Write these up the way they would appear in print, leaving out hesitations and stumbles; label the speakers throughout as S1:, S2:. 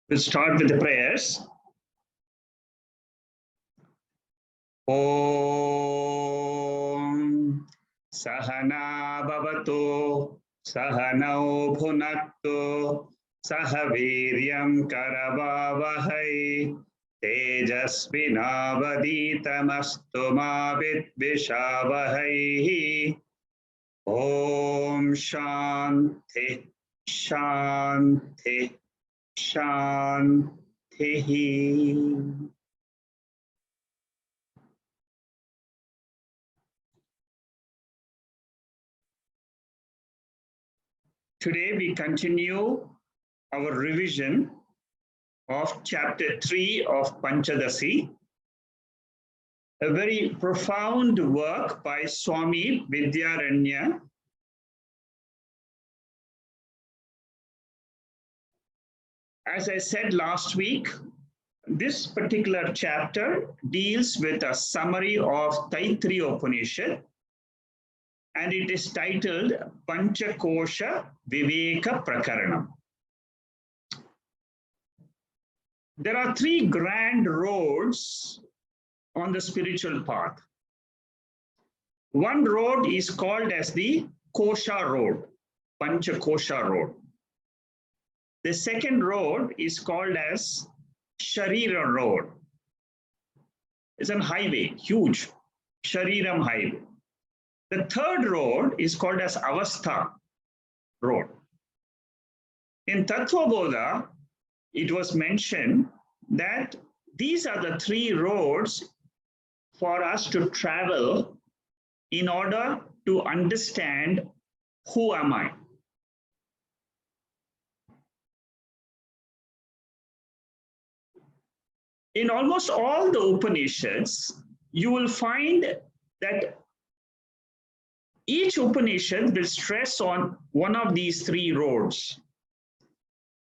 S1: We'll start with the prayers. Om Sahana Bhavatu Sahanau Bhunaktu Sahaviryam Karavavahai Tejasvinavaditamastu ma vidvishavahai. Om Shanti Shanti Shanti. Today we continue our revision of Chapter 3 of Panchadasi, a very profound work by Swami Vidyaranya. As I said last week, this particular chapter deals with a summary of Taittiriya Upanishad, and it is titled Pancha Kosha Viveka Prakaranam. There are three grand roads on the spiritual path. One road is called as the Kosha road, Pancha Kosha road. The second road is called as Sharira road. It's a highway, huge, Shariram highway. The third road is called as Avastha road. In Tattva Bodha, it was mentioned that these are the three roads for us to travel in order to understand who am I. In almost all the Upanishads, you will find that each Upanishad will stress on one of these three roads.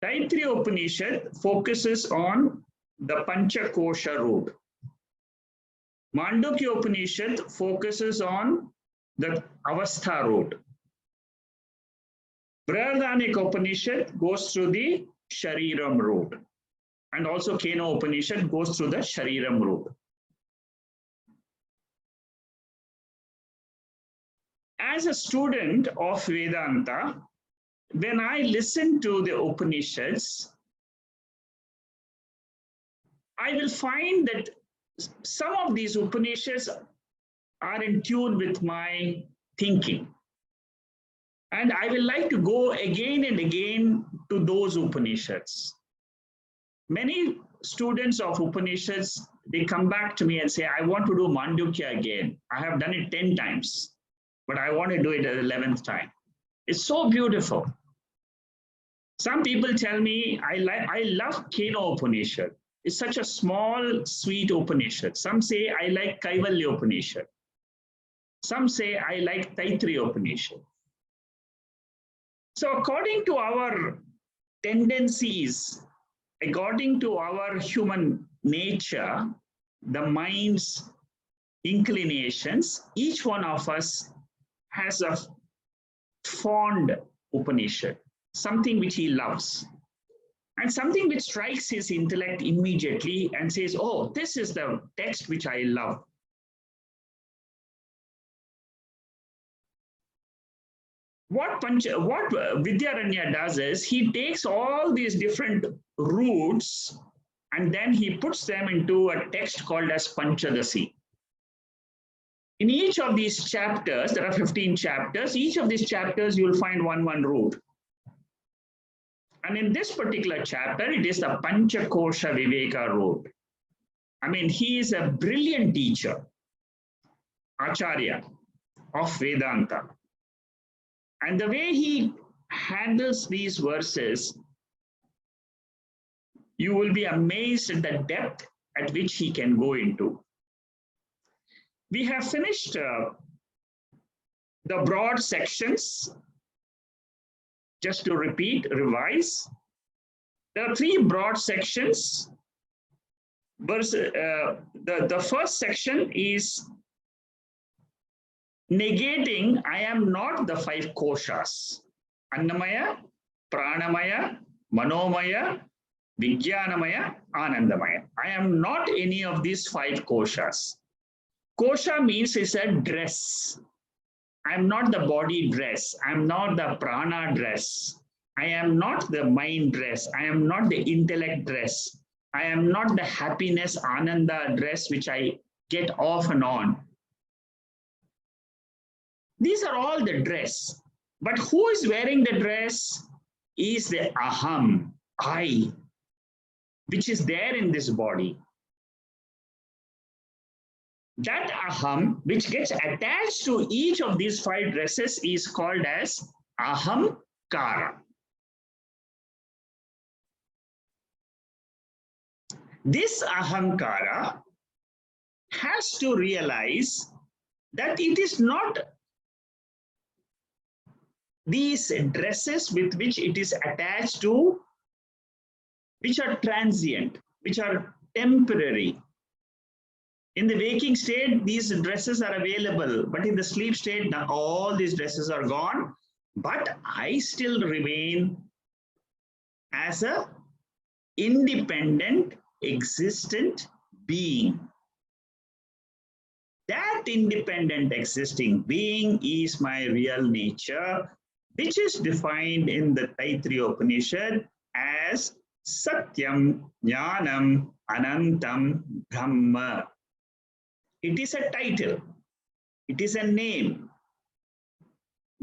S1: Taittiriya Upanishad focuses on the Pancha Kosha road. Mandukya Upanishad focuses on the Avastha road. Vedantic Upanishad goes through the Shariram road. And also Keno Upanishad goes through the Shariram road. As a student of Vedanta, when I listen to the Upanishads, I will find that some of these Upanishads are in tune with my thinking. And I will like to go again and again to those Upanishads. Many students of Upanishads, they come back to me and say, I want to do Mandukya again. I have done it 10 times, but I want to do it the 11th time. It's so beautiful. Some people tell me, I love Keno Upanishad. It's such a small, sweet Upanishad. Some say, I like Kaivalya Upanishad. Some say, I like Taittiriya Upanishad. So according to our tendencies, according to our human nature, the mind's inclinations, each one of us has a fond Upanishad, something which he loves, and something which strikes his intellect immediately and says, oh, this is the text which I love. What Vidyaranya does is he takes all these different roots and then he puts them into a text called as Panchadasi. In each of these chapters, there are 15 chapters, each of these chapters you will find one root. And in this particular chapter, it is the Pancha Kosha Viveka road. I mean, he is a brilliant teacher, Acharya of Vedanta. And the way he handles these verses, you will be amazed at the depth at which he can go into. We have finished the broad sections. Just to repeat, revise. There are three broad sections. The first section is negating I am not the 5 koshas. Annamaya, Pranamaya, Manomaya, Vijnanamaya, Anandamaya. I am not any of these 5 koshas. Kosha means it's a dress. I am not the body dress. I am not the prana dress. I am not the mind dress. I am not the intellect dress. I am not the happiness, ananda dress which I get off and on. These are all the dress. But who is wearing the dress is the aham, I, which is there in this body. That aham, which gets attached to each of these 5 dresses, is called as ahamkara. This ahamkara has to realize that it is not these dresses with which it is attached to, which are transient, which are temporary. In the waking state, these dresses are available, but in the sleep state, now all these dresses are gone. But I still remain as an independent, existent being. That independent existing being is my real nature, which is defined in the Taittiriya Upanishad as satyam, jnanam, anantam, brahma. It is a title, it is a name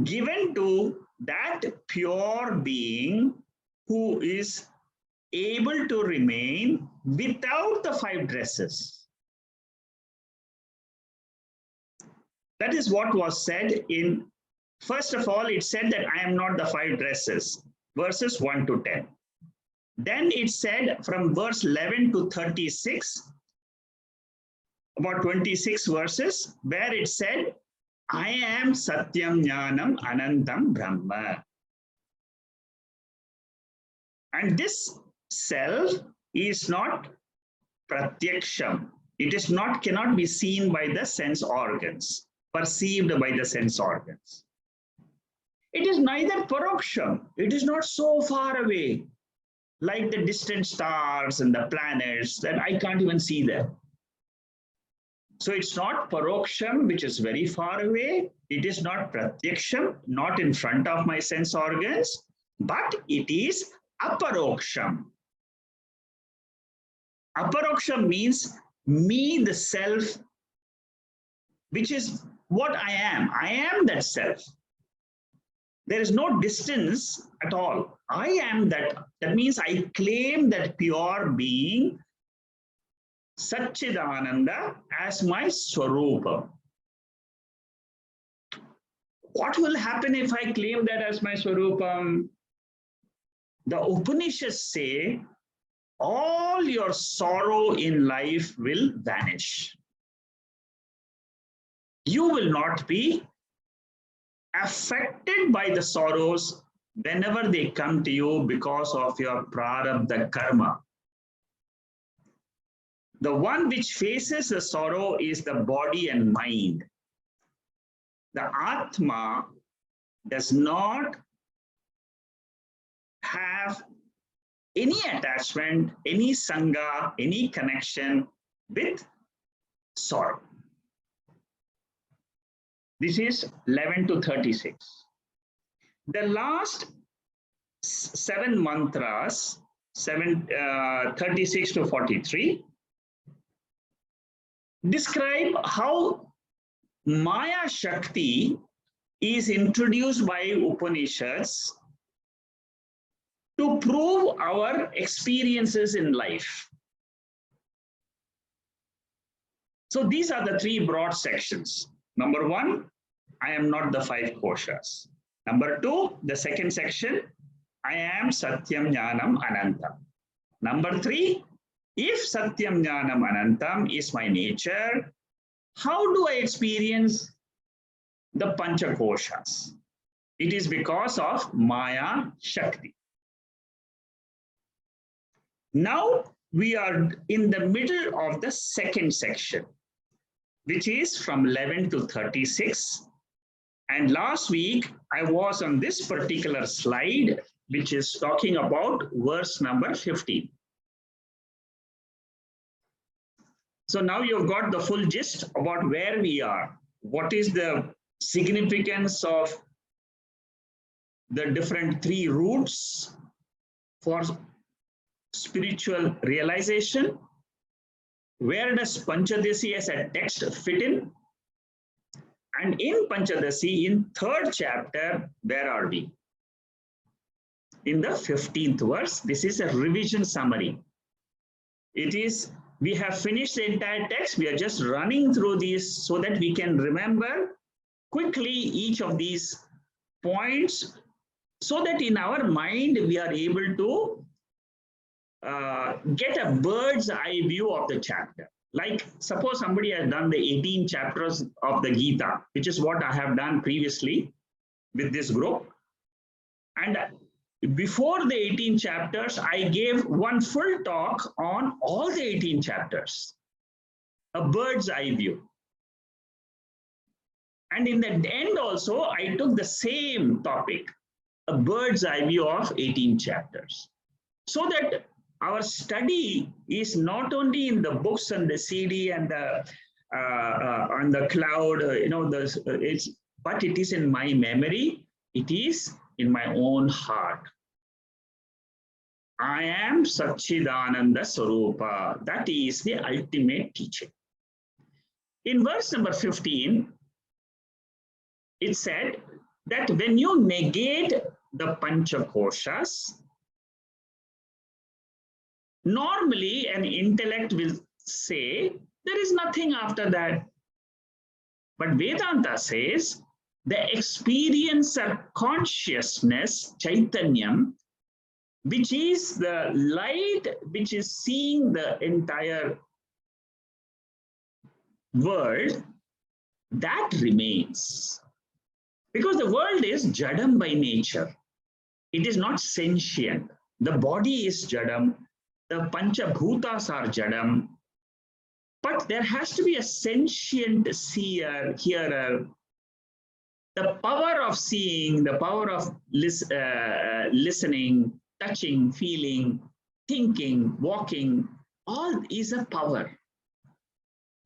S1: given to that pure being who is able to remain without the 5 dresses. That is what was said in, first of all, it said that I am not the 5 dresses, verses 1 to 10. Then it said from verse 11 to 36, about 26 verses, where it said, I am satyam, jnanam, anantam, brahma. And this self is not pratyaksham. It is not, cannot be seen by the sense organs, perceived by the sense organs. It is neither paroksham. It is not so far away, like the distant stars and the planets that I can't even see them. So it's not paroksham, which is very far away. It is not pratyaksham, not in front of my sense organs, but it is aparoksham. Aparoksham means me, the self, which is what I am. I am that self. There is no distance at all. I am that. That means I claim that pure being, Satchidananda, as my Swarupa. What will happen if I claim that as my Swarupam? The Upanishads say, all your sorrow in life will vanish. You will not be affected by the sorrows whenever they come to you because of your prarabdha karma. The one which faces the sorrow is the body and mind. The Atma does not have any attachment, any sangha, any connection with sorrow. This is 11 to 36. The last 7 mantras, 36 to 43, describe how Maya Shakti is introduced by Upanishads to prove our experiences in life. So these are the 3 broad sections. Number 1, I am not the 5 koshas. Number 2, the second section, I am satyam, jnanam, anantam. Number 3, if satyam, jnanam, anantam is my nature, how do I experience the Pancha Koshas? It is because of Maya Shakti. Now we are in the middle of the second section, which is from 11 to 36. And last week, I was on this particular slide, which is talking about verse number 15. So now you've got the full gist about where we are. What is the significance of the different three routes for spiritual realization? Where does Panchadasi as a text fit in? And in Panchadasi, in third chapter, where are we? In the 15th verse, this is a revision summary. It is, we have finished the entire text. We are just running through these so that we can remember quickly each of these points, so that in our mind we are able to get a bird's eye view of the chapter. Like suppose somebody has done the 18 chapters of the Gita, which is what I have done previously with this group. And before the 18 chapters, I gave one full talk on all the 18 chapters, a bird's eye view. And in the end also, I took the same topic, a bird's eye view of 18 chapters, so that our study is not only in the books and the CD and the on the cloud, but it is in my memory. It is in my own heart. I am Satchidananda Swarupa. That is the ultimate teaching. In verse number 15, it said that when you negate the Pancha Koshas, normally an intellect will say there is nothing after that. But Vedanta says the experiencer consciousness, Chaitanyam, which is the light which is seeing the entire world, that remains. Because the world is jadam by nature. It is not sentient. The body is jadam. The Pancha Bhutas are jadam. But there has to be a sentient seer, hearer. The power of seeing, the power of listening, touching, feeling, thinking, walking, all is a power.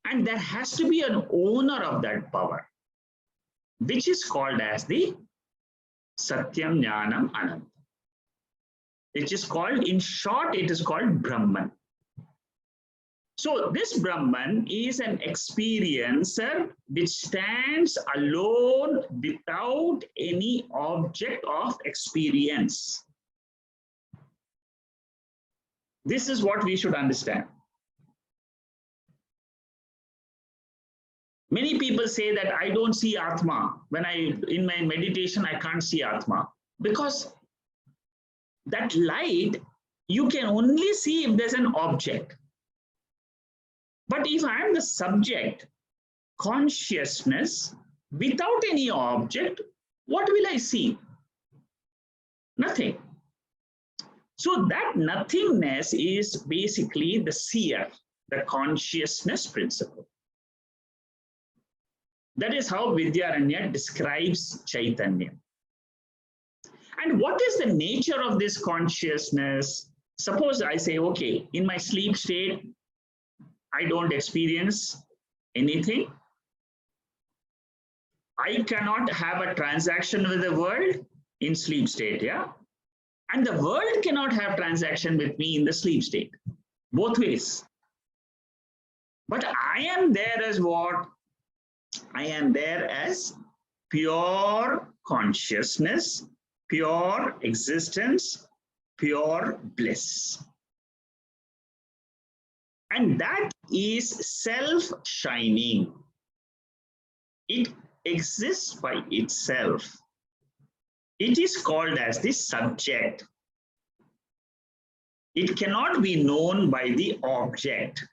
S1: And there has to be an owner of that power, which is called as the satyam, jnanam, anantam. It is called, in short, it is called Brahman. So this Brahman is an experiencer which stands alone without any object of experience. This is what we should understand. Many people say that I don't see Atma. When in my meditation, I can't see Atma. Because that light, you can only see if there's an object. But if I am the subject, consciousness, without any object, what will I see? Nothing. So that nothingness is basically the seer, the consciousness principle. That is how Vidyaranya describes Chaitanya. And what is the nature of this consciousness? Suppose I say, okay, in my sleep state, I don't experience anything. I cannot have a transaction with the world in sleep state, yeah? And the world cannot have transaction with me in the sleep state, both ways. But I am there as what? I am there as pure consciousness, pure existence, pure bliss. And that is self-shining. It exists by itself. It is called as the subject. It cannot be known by the object.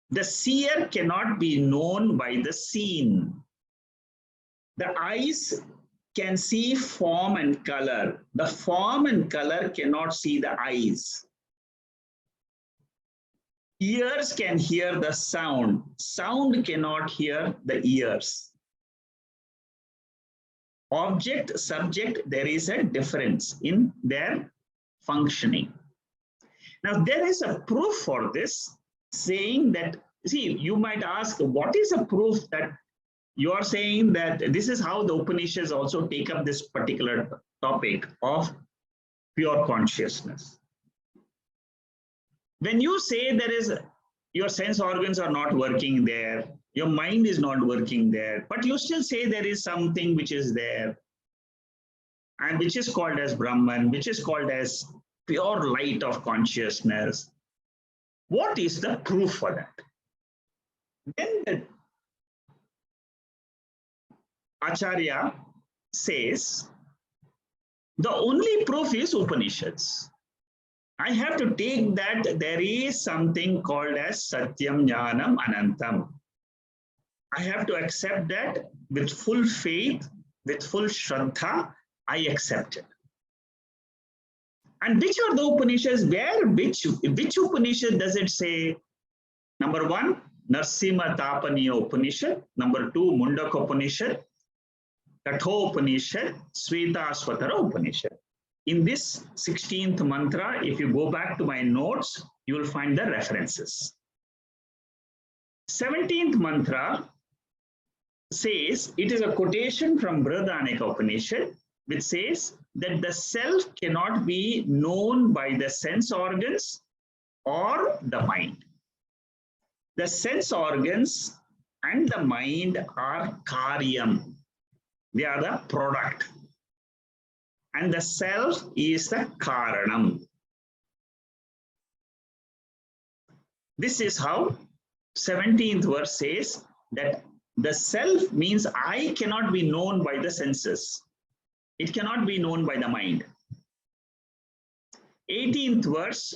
S1: The seer cannot be known by the seen. The eyes can see form and color. The form and color cannot see the eyes. Ears can hear the sound. Sound cannot hear the ears. Object, subject, there is a difference in their functioning. Now, there is a proof for this, saying that, see, you might ask, what is a proof that you are saying that this is how the Upanishads also take up this particular topic of pure consciousness? When you say there is, your sense organs are not working there, your mind is not working there, but you still say there is something which is there, and which is called as Brahman, which is called as pure light of consciousness. What is the proof for that? Then the Acharya says, the only proof is Upanishads. I have to take that there is something called as satyam, jnanam, anantam. I have to accept that with full faith, with full shraddha, I accept it. And which are the Upanishads? Which Upanishad does it say? Number one, Narsimha Tapaniya Upanishad. Number two, Mundaka Upanishad. Katho Upanishad, Svetasvatara Upanishad. In this 16th mantra, if you go back to my notes, you will find the references. 17th mantra says, it is a quotation from Vedantic Upanishad, which says that the self cannot be known by the sense organs or the mind. The sense organs and the mind are karyam. They are the product. And the self is the karanam. This is how 17th verse says that the self means I cannot be known by the senses. It cannot be known by the mind. 18th verse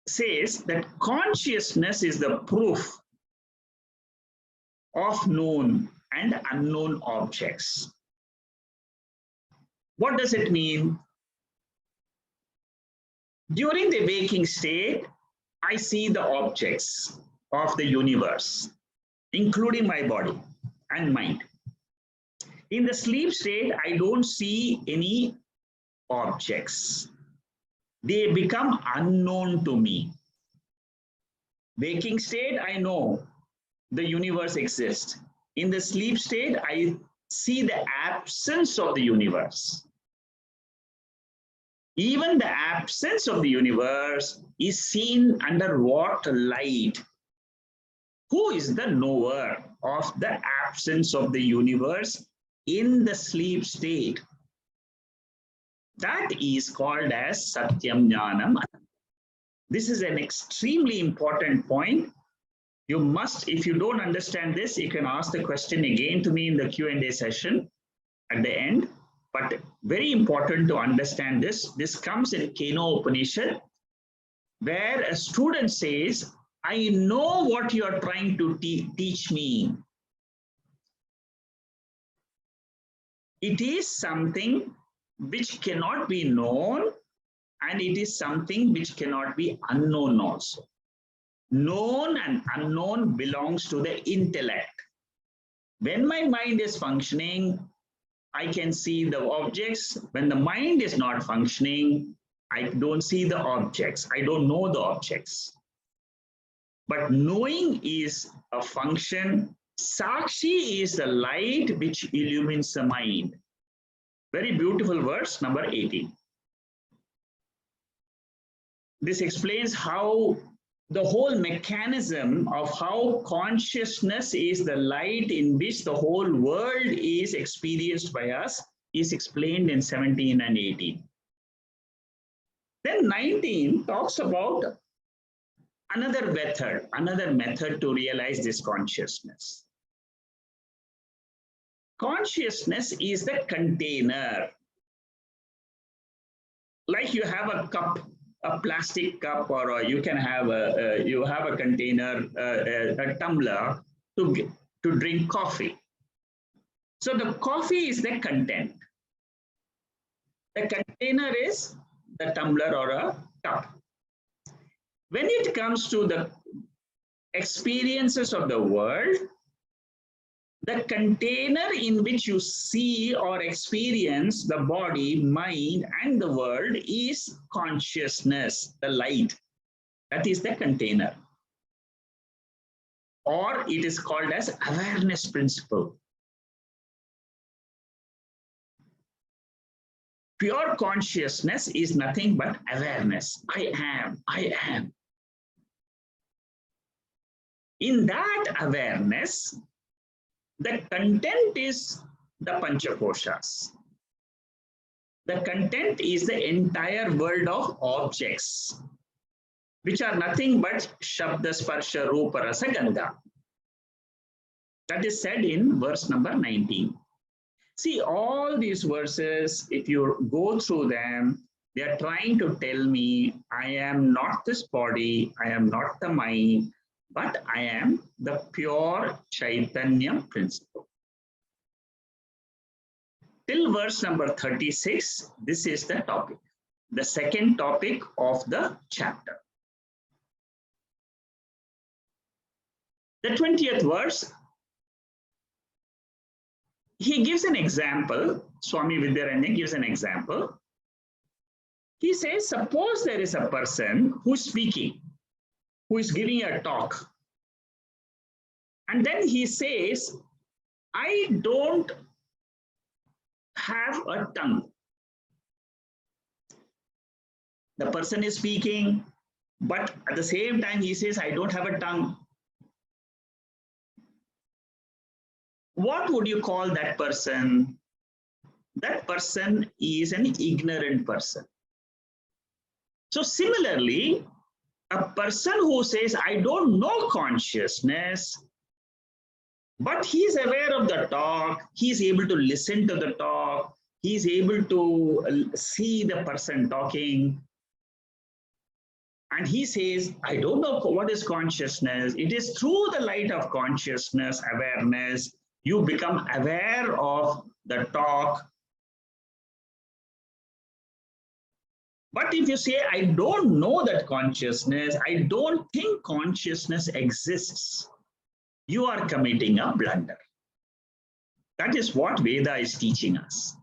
S1: says that consciousness is the proof of known and unknown objects. What does it mean? During the waking state, I see the objects of the universe, including my body and mind. In the sleep state, I don't see any objects. They become unknown to me. Waking state, I know the universe exists. In the sleep state, I see the absence of the universe. Even the absence of the universe is seen under what light? Who is the knower of the absence of the universe in the sleep state? That is called as satyam, jnanam. This is an extremely important point. You must, if you don't understand this, you can ask the question again to me in the Q&A session at the end. But very important to understand this. This comes in Keno Upanishad, where a student says, I know what you are trying to teach me. It is something which cannot be known, and it is something which cannot be unknown also. Known and unknown belongs to the intellect. When my mind is functioning, I can see the objects. When the mind is not functioning, I don't see the objects. I don't know the objects. But knowing is a function. Sakshi is the light which illumines the mind. Very beautiful verse, number 18. This explains how the whole mechanism of how consciousness is the light in which the whole world is experienced by us is explained in 17 and 18. Then 19 talks about another method to realize this consciousness. Consciousness is the container. Like you have a cup, a plastic cup, or you can have a container, a tumbler to drink coffee. So the coffee is the content. The container is the tumbler or a cup. When it comes to the experiences of the world, The container in which you see or experience the body, mind, and the world is consciousness, the light. That is the container. Or it is called as awareness principle. Pure consciousness is nothing but awareness. I am, I am. In that awareness, the content is the Panchakoshas. The content is the entire world of objects, which are nothing but Shabda, Sparsha, Rupa, Rasa, Gandha. That is said in verse number 19. See, all these verses, if you go through them, they are trying to tell me, I am not this body, I am not the mind, but I am the pure Chaitanya principle. Till verse number 36, this is the topic, the second topic of the chapter. The 20th verse, he gives an example. Swami Vidyaranya gives an example. He says, suppose there is a person who's speaking, who is giving a talk. And then he says, I don't have a tongue. The person is speaking, but at the same time he says, I don't have a tongue. What would you call that person? That person is an ignorant person. So similarly, a person who says, I don't know consciousness, but he is aware of the talk, he is able to listen to the talk, he is able to see the person talking. And he says, I don't know what is consciousness. It is through the light of consciousness, awareness, you become aware of the talk. But if you say, I don't know that consciousness, I don't think consciousness exists, you are committing a blunder. That is what Veda is teaching us.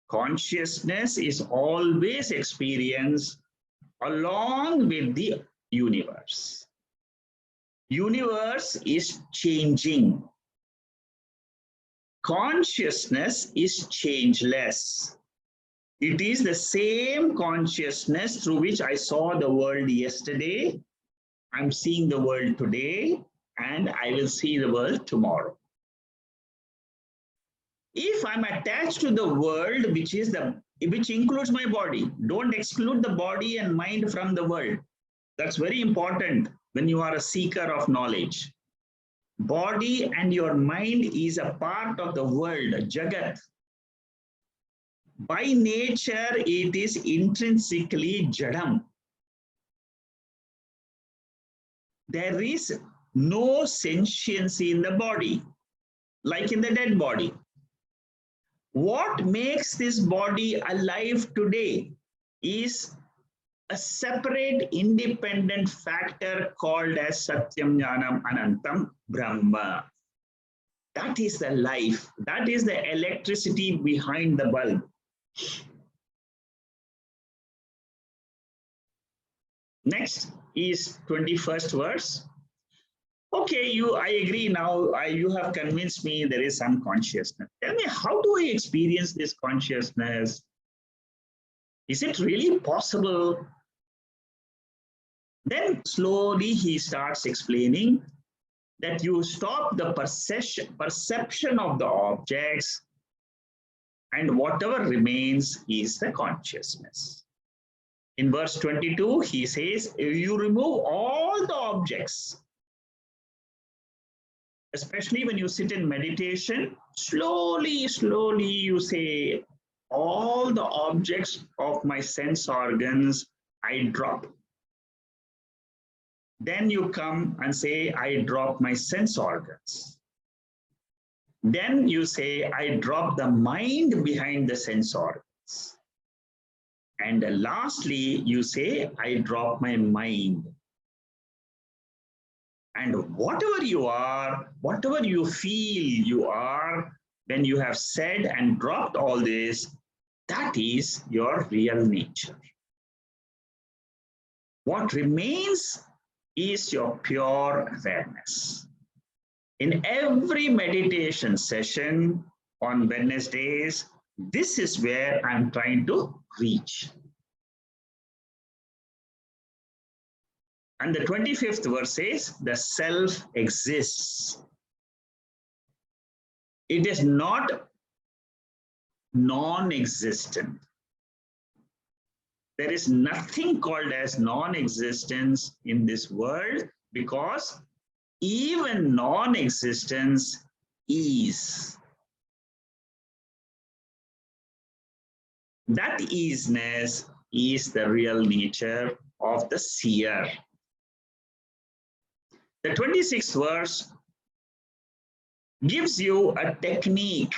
S1: Consciousness is always experienced along with the universe. Universe is changing. Consciousness is changeless. It is the same consciousness through which I saw the world yesterday, I'm seeing the world today, and I will see the world tomorrow. If I'm attached to the world, which includes my body, don't exclude the body and mind from the world. That's very important when you are a seeker of knowledge. Body and your mind is a part of the world, Jagat. By nature, it is intrinsically Jadam. There is no sentiency in the body, like in the dead body. What makes this body alive today is a separate independent factor called as satyam, jnanam, anantam, brahma. That is the life. That is the electricity behind the bulb. Next is 21st verse. Okay, I agree now. You have convinced me there is some consciousness. Tell me, how do I experience this consciousness? Is it really possible? Then slowly he starts explaining that you stop the perception of the objects, and whatever remains is the consciousness. In verse 22, he says, you remove all the objects, especially when you sit in meditation, slowly, slowly you say, all the objects of my sense organs, I drop. Then you come and say, I drop my sense organs. Then you say, I drop the mind behind the sense organs. And lastly, you say, I drop my mind. And whatever you feel you are, when you have said and dropped all this, that is your real nature. What remains is your pure awareness. In every meditation session on Wednesdays, this is where I'm trying to reach. And the 25th verse says, the self exists. It is not non-existent. There is nothing called as non-existence in this world, because even non-existence is. That isness is the real nature of the seer. The 26th verse gives you a technique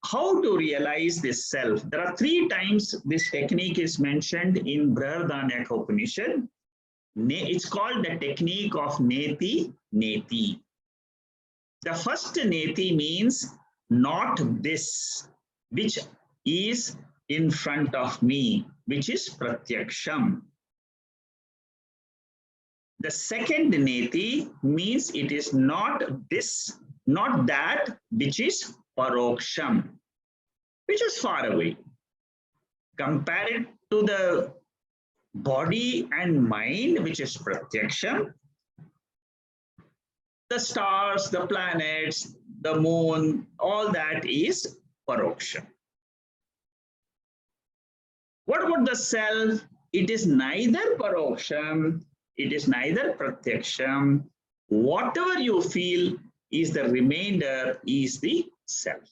S1: how to realize this self. There are 3 times this technique is mentioned in Brihadaranyaka Upanishad. It's called the technique of neti-neti. The first neti means not this, which is in front of me, which is pratyaksham. The second neti means it is not this, not that, which is paroksham, which is far away. Compare it to the body and mind, which is pratyaksham. The stars, the planets, the moon, all that is paroksham. What about the self? It is neither paroksham, it is neither pratyaksham. Whatever you feel is the remainder, is the self.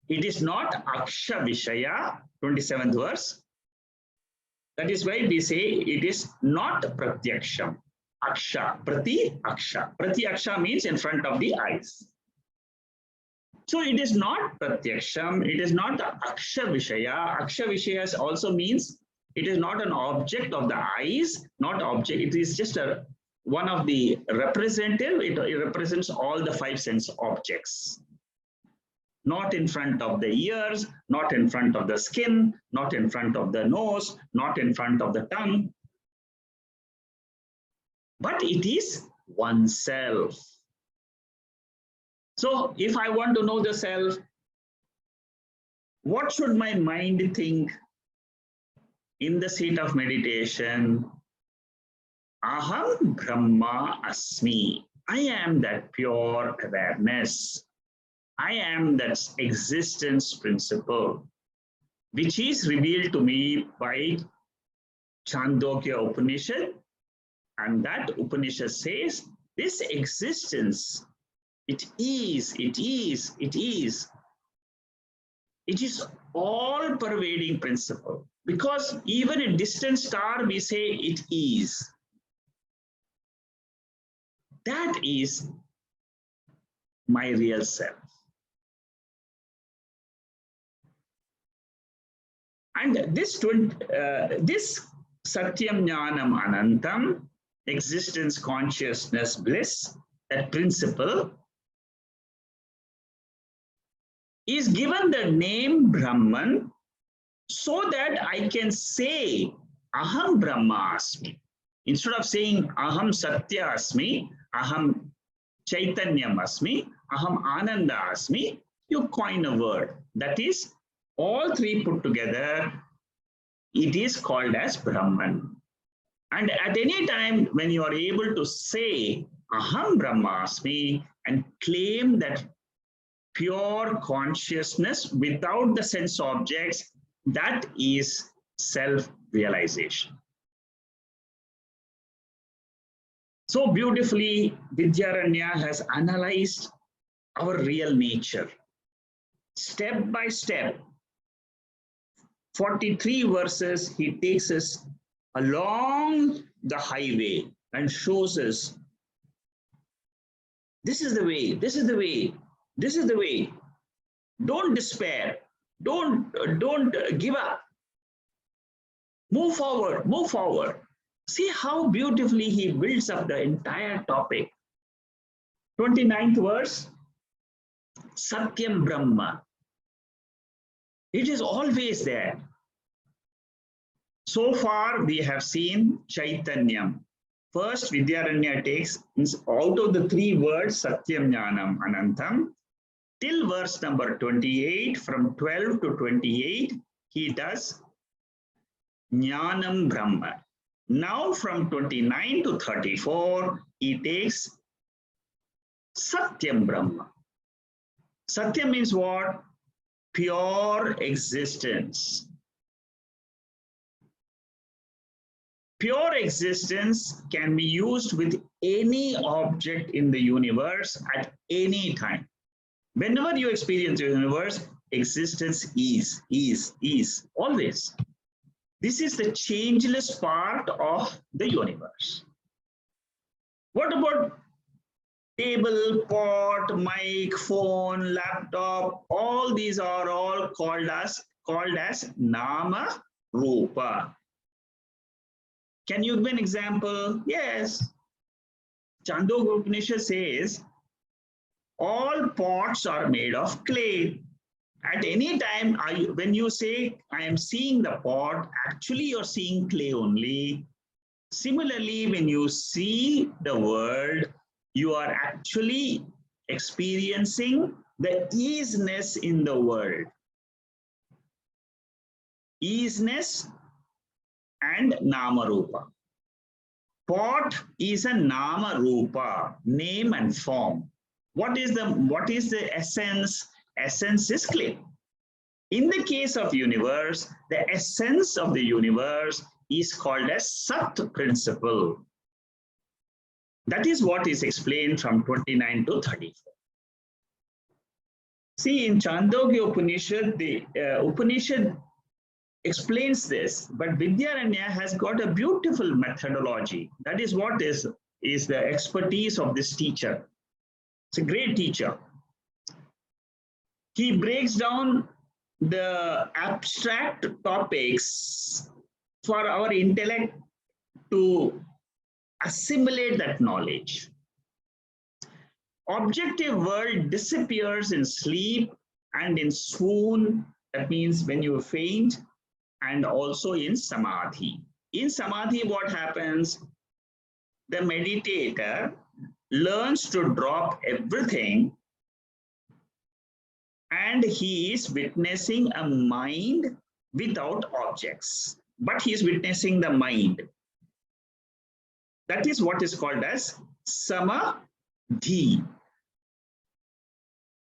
S1: It is not aksha vishaya, 27th verse. That is why we say it is not pratyaksham. Aksha, prati aksha. Prati aksha means in front of the eyes. So it is not pratyaksham, it is not aksha vishaya. Aksha vishaya also means it is not an object of the eyes, not object. It is just one of the representative. It represents all the 5 sense objects. Not in front of the ears, not in front of the skin, not in front of the nose, not in front of the tongue. But it is oneself. So if I want to know the self, what should my mind think in the seat of meditation? Aham Brahma Asmi. I am that pure awareness. I am that existence principle, which is revealed to me by Chandogya Upanishad. And that Upanishad says, this existence, it is. It is all pervading principle. Because even a distant star, we say it is. That is my real self. And this satyam, jnanam, anantam, existence, consciousness, bliss, that principle is given the name Brahman, so that I can say Aham Brahma Asmi. Instead of saying Aham Satya Asmi, Aham Chaitanyam Asmi, Aham Ananda Asmi, you coin a word. That is, all 3 put together, it is called as Brahman. And at any time when you are able to say Aham Brahmasmi and claim that pure consciousness without the sense objects, that is self-realization. So beautifully, Vidyaranya has analyzed our real nature, step by step. 43 verses, he takes us along the highway and shows us, this is the way, this is the way, this is the way. Don't despair. Don't give up. Move forward, move forward. See how beautifully he builds up the entire topic. 29th verse, Satyam Brahma. It is always there. So far, we have seen Chaitanyam. First, Vidyaranya takes out of the three words, Satyam, Jnanam, Anantam, till verse number 28, from 12 to 28, he does Jnanam Brahma. Now, from 29 to 34, he takes Satyam Brahma. Satyam means what? Pure existence. Pure existence can be used with any object in the universe at any time. Whenever you experience the universe, existence is, always. This is the changeless part of the universe. What about table, pot, mic, phone, laptop? All these are all called as nama rupa. Can you give an example? Yes. Chandogya Upanishad says all pots are made of clay. At any time, when you say, I am seeing the pot, actually you're seeing clay only. Similarly, when you see the world, you are actually experiencing the easiness in the world. Easiness and nama rupa. Pot is a nama rupa, name and form. What is the essence? Essence is clay. In the case of universe, the essence of the universe is called as Sat principle. That is what is explained from 29 to 34. See, in Chandogya Upanishad, the Upanishad explains this, but Vidyaranya has got a beautiful methodology. That is what is the expertise of this teacher. It's a great teacher. He breaks down the abstract topics for our intellect to assimilate that knowledge. Objective world disappears in sleep and in swoon, that means when you faint, and also in samadhi. In samadhi, what happens? The meditator learns to drop everything and he is witnessing a mind without objects, but he is witnessing the mind. That is what is called as samadhi.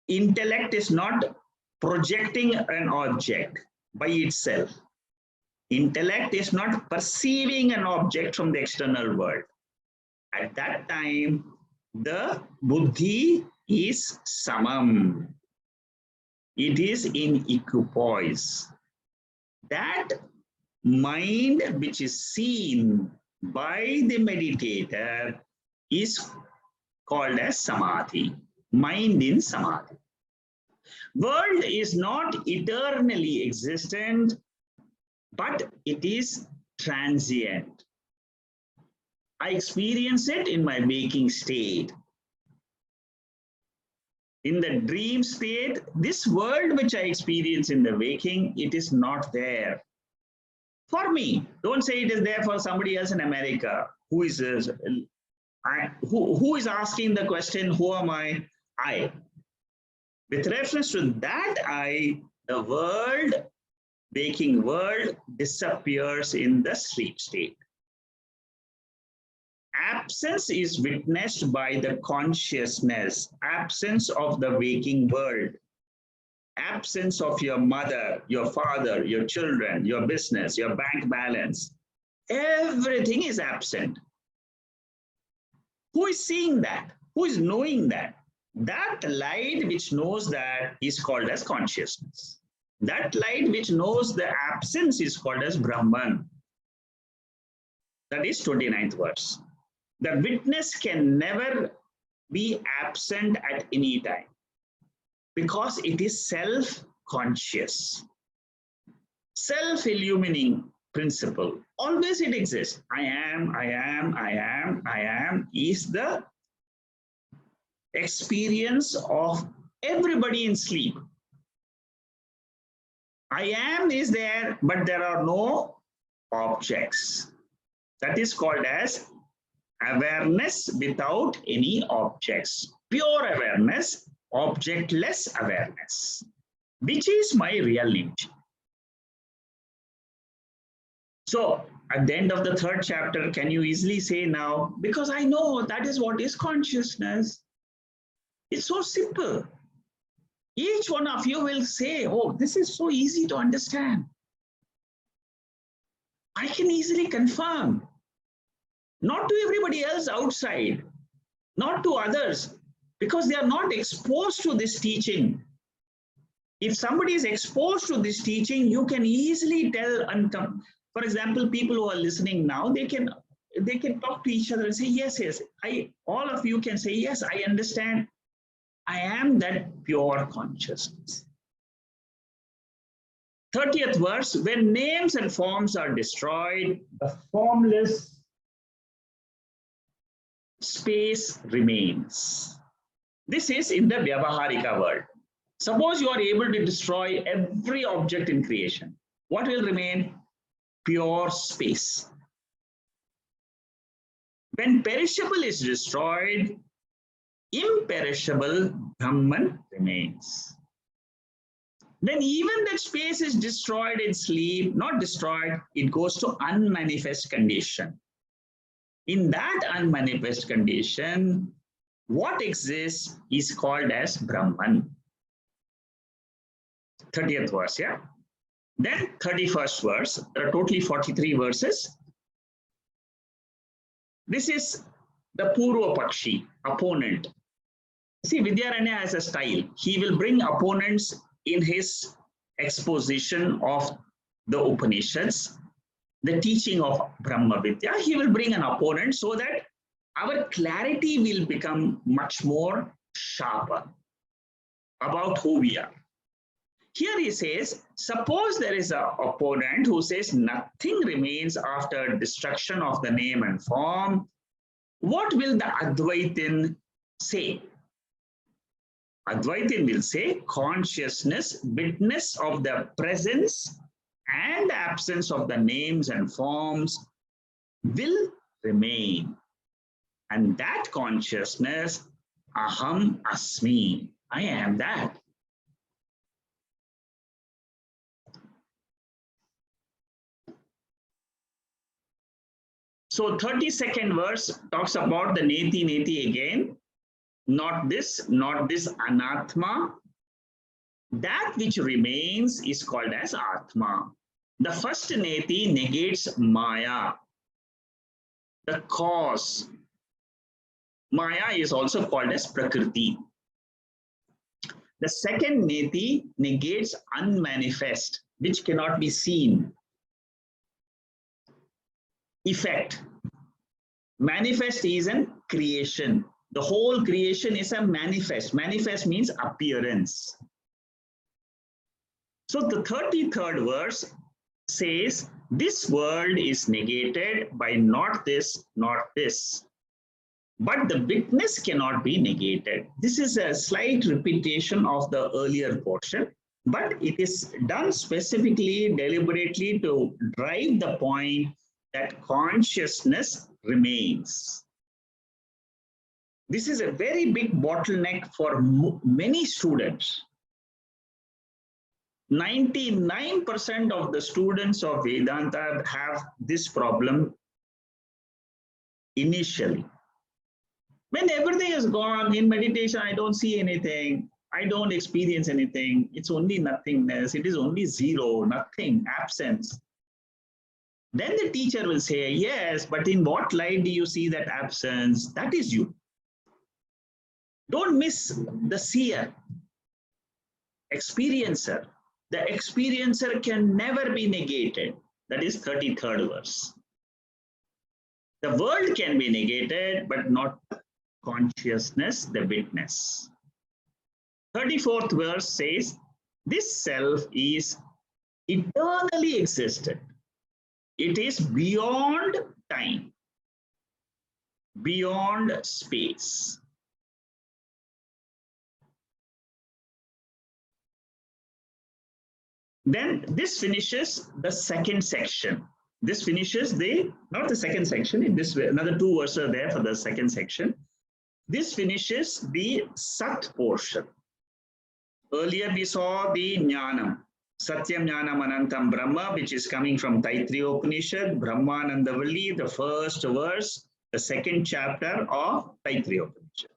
S1: Intellect is not projecting an object by itself. Intellect is not perceiving an object from the external world. At that time, the buddhi is samam. It is in equipoise. That mind which is seen by the meditator is called as samadhi. Mind in samadhi. World is not eternally existent, but it is transient. I experience it in my waking state. In the dream state, this world which I experience in the waking, it is not there. For me, don't say it is there for somebody else in America who is asking the question, who am I? I. With reference to that I, the world, waking world, disappears in the sleep state. Absence is witnessed by the consciousness, absence of the waking world, absence of your mother, your father, your children, your business, your bank balance. Everything is absent. Who is seeing that? Who is knowing that? That light which knows that is called as consciousness. That light which knows the absence is called as Brahman. That is 29th verse. The witness can never be absent at any time because it is self-conscious, self-illumining, principle. Always it exists. I am is the experience of everybody in sleep. I am is there, but there are no objects. That is called as awareness without any objects. Pure awareness, objectless awareness, which is my real nature. So at the end of the third chapter, can you easily say now, because I know that is what is consciousness. It's so simple. Each one of you will say, oh, this is so easy to understand. I can easily confirm. Not to everybody else outside, not to others, because they are not exposed to this teaching. If somebody is exposed to this teaching, you can easily tell. For example, people who are listening now, they can talk to each other and say, yes, all of you can say, yes, I understand. I am that pure consciousness. 30th verse, when names and forms are destroyed, the formless space remains. This is in the Vyavaharika world. Suppose you are able to destroy every object in creation. What will remain? Pure space. When perishable is destroyed, imperishable Brahman remains. Then even that space is destroyed in sleep, not destroyed, it goes to unmanifest condition. In that unmanifest condition, what exists is called as Brahman. 30th verse, yeah? Then 31st verse, there are totally 43 verses. This is the Purva Pakshi, opponent. See, Vidyaranya has a style. He will bring opponents in his exposition of the Upanishads, the teaching of Brahma Vidya. He will bring an opponent so that our clarity will become much more sharper about who we are. Here he says, suppose there is an opponent who says nothing remains after destruction of the name and form. What will the Advaitin say? Advaitin will say consciousness, witness of the presence and absence of the names and forms will remain. And that consciousness, aham asmi, I am that. So 32nd verse talks about the neti-neti again. Not this anatma. That which remains is called as Atma. The first neti negates Maya, the cause. Maya is also called as Prakriti. The second neti negates unmanifest, which cannot be seen. Effect. Manifest is an creation. The whole creation is a manifest. Manifest means appearance. So the 33rd verse says, this world is negated by not this, not this. But the witness cannot be negated. This is a slight repetition of the earlier portion, but it is done specifically, deliberately to drive the point that consciousness remains. This is a very big bottleneck for many students. 99% of the students of Vedanta have this problem initially. When everything is gone in meditation, I don't see anything. I don't experience anything. It's only nothingness. It is only zero, nothing, absence. Then the teacher will say, yes, but in what light do you see that absence? That is you. Don't miss the seer, experiencer. The experiencer can never be negated. That is 33rd verse. The world can be negated, but not consciousness, the witness. 34th verse says, this self is eternally existed. It is beyond time, beyond space. Then this finishes the second section. This finishes not the second section, in this way, another 2 verses are there for the second section. This finishes the Sat portion. Earlier we saw the Jnanam, Satyam, Jnanam, Anantam, Brahma, which is coming from Taittiriya Upanishad, Brahmanandavalli, the first verse, the second chapter of Taittiriya Upanishad.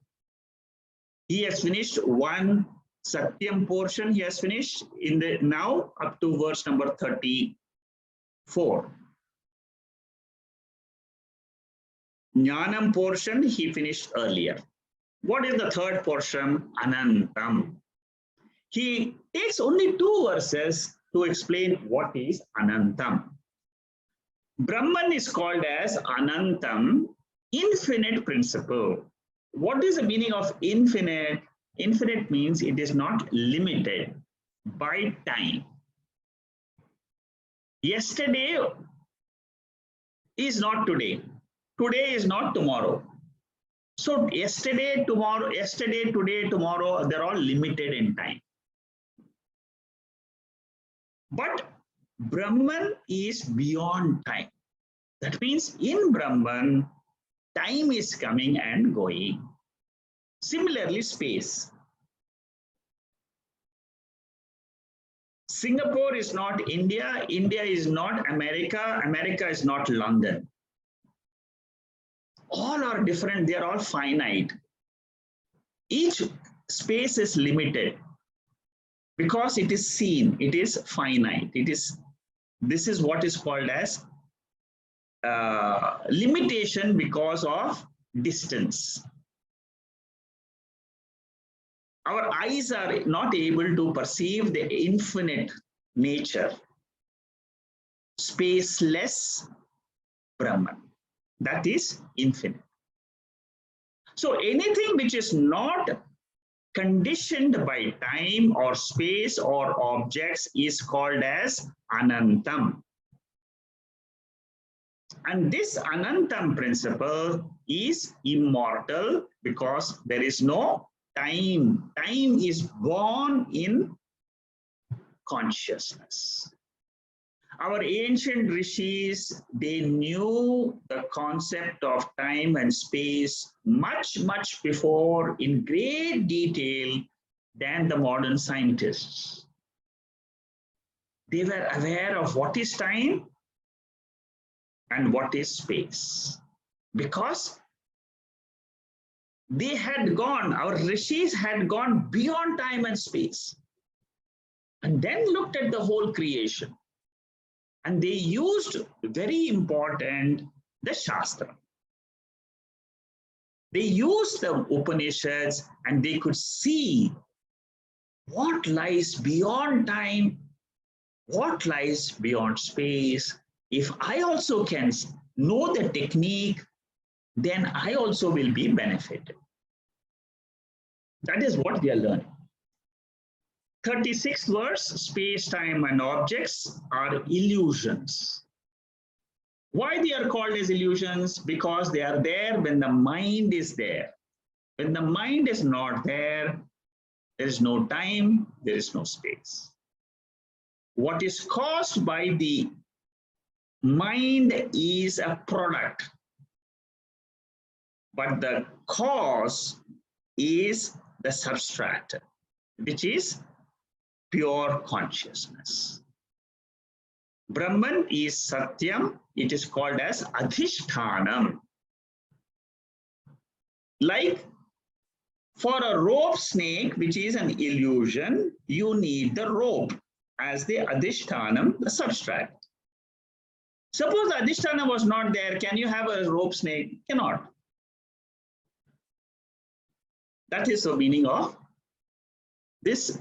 S1: He has finished one Satyam portion, he has finished in the now up to verse number 34. Jnanam portion he finished earlier. What is the third portion? Anantam. He takes only 2 verses to explain what is anantam. Brahman is called as anantam, infinite principle. What is the meaning of infinite? Infinite means it is not limited by time. Yesterday is not today. Today is not tomorrow. So yesterday, tomorrow, yesterday, today, tomorrow, they're all limited in time. But Brahman is beyond time. That means in Brahman, time is coming and going. Similarly, space. Singapore is not India, India is not America, America is not London. All are different, they are all finite. Each space is limited because it is seen, it is finite. This is what is called as limitation because of distance. Our eyes are not able to perceive the infinite nature. Spaceless Brahman. That is infinite. So anything which is not conditioned by time or space or objects is called as anantam. And this anantam principle is immortal because there is no time. Time is born in consciousness. Our ancient rishis, they knew the concept of time and space much, much before in great detail than the modern scientists. They were aware of what is time and what is space because they had gone, our rishis had gone beyond time and space and then looked at the whole creation. And they used very important, the Shastra. They used the Upanishads and they could see what lies beyond time, what lies beyond space. If I also can know the technique, then I also will be benefited. That is what they are learning. 36th verse, space, time, and objects are illusions. Why they are called as illusions? Because they are there when the mind is there. When the mind is not there, there is no time, there is no space. What is caused by the mind is a product, but the cause is the substrate, which is pure consciousness. Brahman is satyam, it is called as adhishtanam. Like for a rope snake, which is an illusion, you need the rope as the adhishtanam, the substrate. Suppose the adhishtanam was not there, can you have a rope snake? Cannot. That is the meaning of this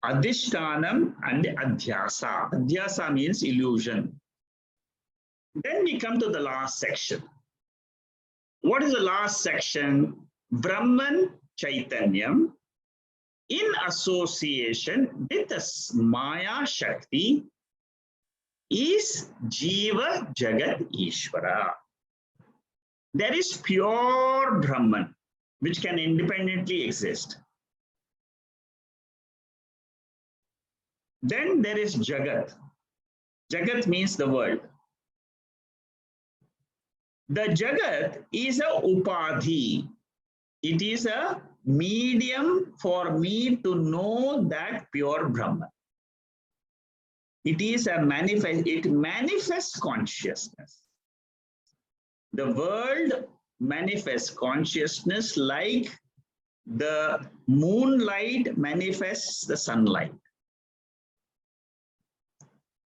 S1: adhishtanam and adhyasa. Adhyasa means illusion. Then we come to the last section. What is the last section? Brahman Chaitanyam in association with the Maya Shakti is Jiva Jagat Ishwara. There is pure Brahman, which can independently exist. Then there is Jagat. Jagat means the world. The Jagat is a upadhi. It is a medium for me to know that pure Brahman. It is a manifest, it manifests consciousness. The world manifests consciousness like the moonlight manifests the sunlight.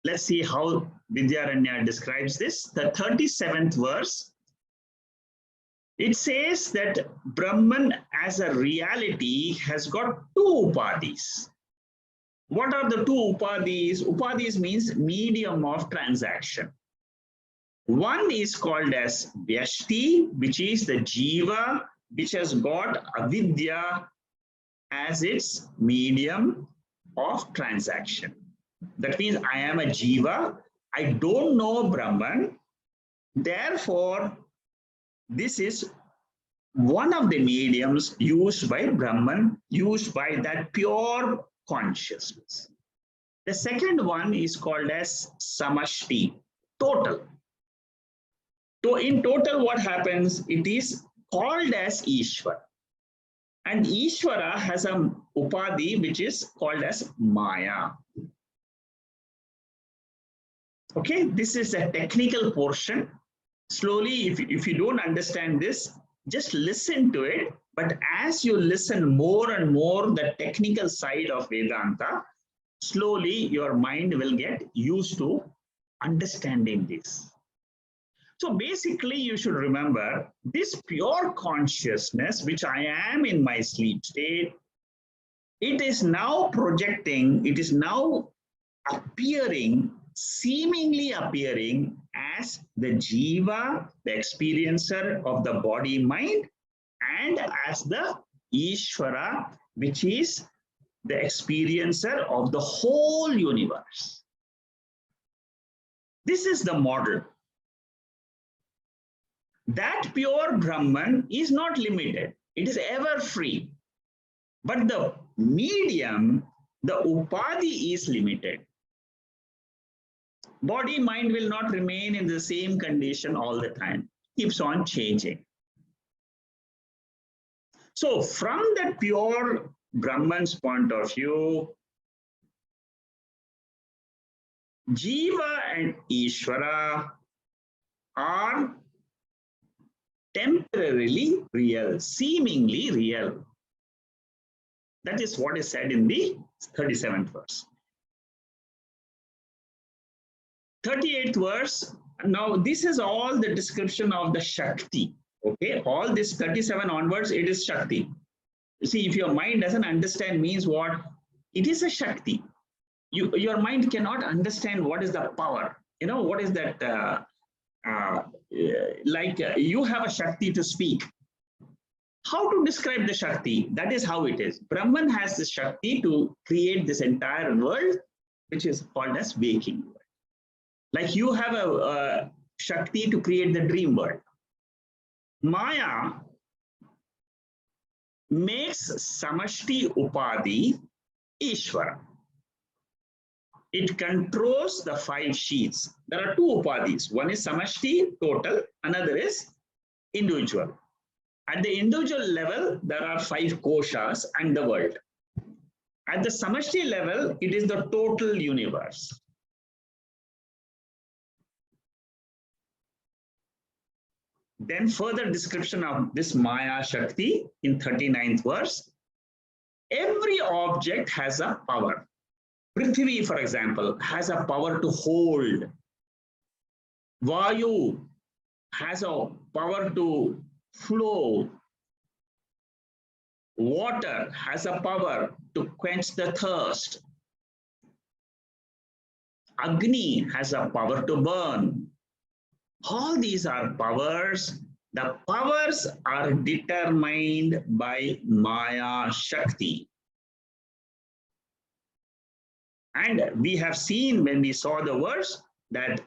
S1: Let's see how Vidyaranya describes this. The 37th verse, it says that Brahman as a reality has got two upadhis. What are the two upadhis? Upadhis means medium of transaction. One is called as Vyashti, which is the Jiva, which has got avidya as its medium of transaction. That means I am a Jiva, I don't know Brahman, therefore this is one of the mediums used by Brahman, used by that pure consciousness. The second one is called as Samashti, total. So in total what happens? It is called as Ishwara. And Ishwara has a upadhi which is called as Maya. Okay, this is a technical portion. Slowly, if you don't understand this, just listen to it. But as you listen more and more the technical side of Vedanta, slowly your mind will get used to understanding this. So basically, you should remember this pure consciousness, which I am in my sleep state, it is now projecting, it is now appearing, seemingly appearing as the Jiva, the experiencer of the body mind, and as the Ishwara, which is the experiencer of the whole universe. This is the model. That pure Brahman is not limited. It is ever free. But the medium, the upadhi is limited. Body, mind will not remain in the same condition all the time. Keeps on changing. So from that pure Brahman's point of view, Jiva and Ishwara are temporarily real, seemingly real. That is what is said in the 37th verse. 38th verse, now this is all the description of the Shakti. Okay, all this 37 onwards, it is Shakti. You see, if your mind doesn't understand means what? It is a Shakti. Your mind cannot understand what is the power. You know, what is that? You have a Shakti to speak. How to describe the Shakti? That is how it is. Brahman has the Shakti to create this entire world, which is called as waking world. Like you have a Shakti to create the dream world. Maya makes Samashti Upadhi Ishwara. It controls the 5 sheaths. There are 2 upadhis. One is Samashti, total. Another is individual. At the individual level, there are 5 koshas and the world. At the Samashti level, it is the total universe. Then further description of this Maya Shakti in 39th verse. Every object has a power. Prithvi, for example, has a power to hold. Vayu has a power to flow. Water has a power to quench the thirst. Agni has a power to burn. All these are powers. The powers are determined by Maya Shakti. And we have seen when we saw the verse that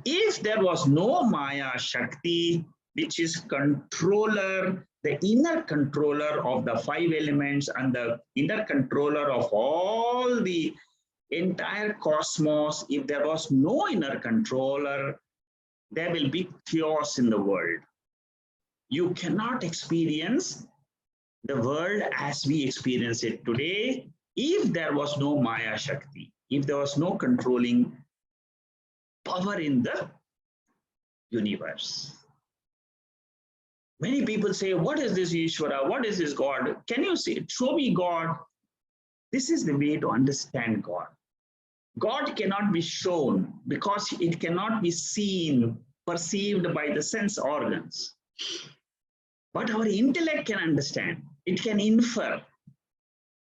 S1: if there was no Maya Shakti, which is controller, the inner controller of the five elements and the inner controller of all the entire cosmos, if there was no inner controller, there will be chaos in the world. You cannot experience the world as we experience it today if there was no Maya Shakti, if there was no controlling power in the universe. Many people say, what is this Ishwara? What is this God? Can you say, show me God? This is the way to understand God. God cannot be shown because it cannot be seen, perceived by the sense organs. But our intellect can understand. It can infer.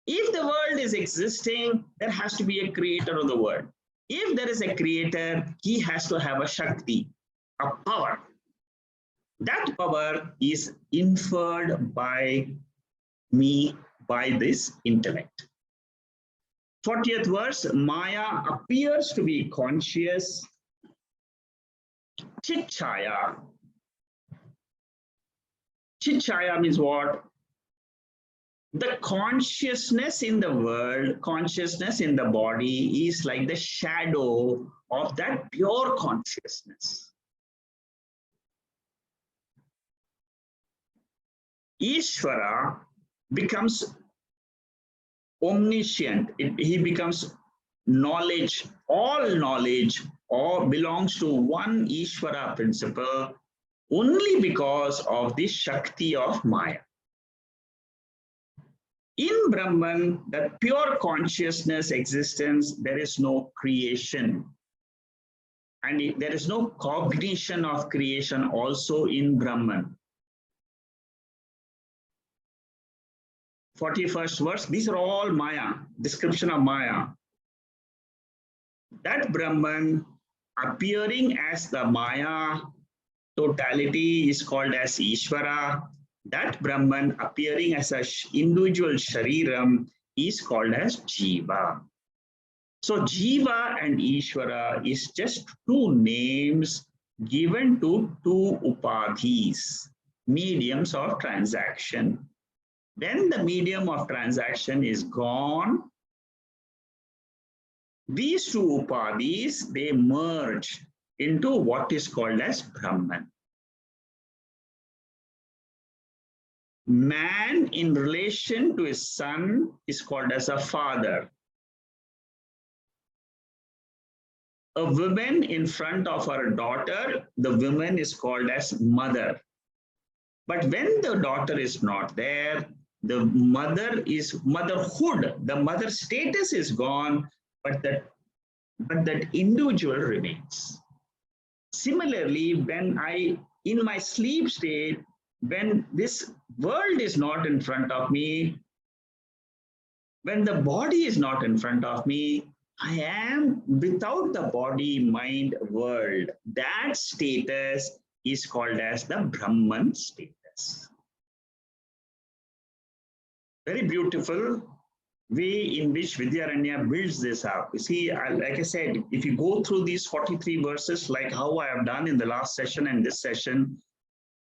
S1: If the world is existing, there has to be a creator of the world. If there is a creator, he has to have a Shakti, a power. That power is inferred by me, by this intellect. 40th verse, Maya appears to be conscious. Chit-chaya. Chit-chaya means what? The consciousness in the world, consciousness in the body is like the shadow of that pure consciousness. Ishwara becomes omniscient. He becomes knowledge, all knowledge, or belongs to one Ishwara principle only because of the Shakti of Maya. In Brahman, that pure consciousness existence, there is no creation. And there is no cognition of creation also in Brahman. 41st verse, these are all Maya, description of Maya. That Brahman appearing as the Maya totality is called as Ishwara. That Brahman appearing as an individual Shariram is called as Jiva. So Jiva and Ishwara is just two names given to two upadhis, mediums of transaction. When the medium of transaction is gone, these two upadhis, they merge into what is called as Brahman. Man in relation to his son is called as a father. A woman in front of her daughter, the woman is called as mother. But when the daughter is not there, the mother is motherhood, the mother status is gone, but that individual remains. Similarly, when in my sleep state, when this world is not in front of me, when the body is not in front of me, I am without the body, mind, world. That status is called as the Brahman status. Very beautiful way in which Vidyaranya builds this up. You see, like I said, if you go through these 43 verses, like how I have done in the last session and this session,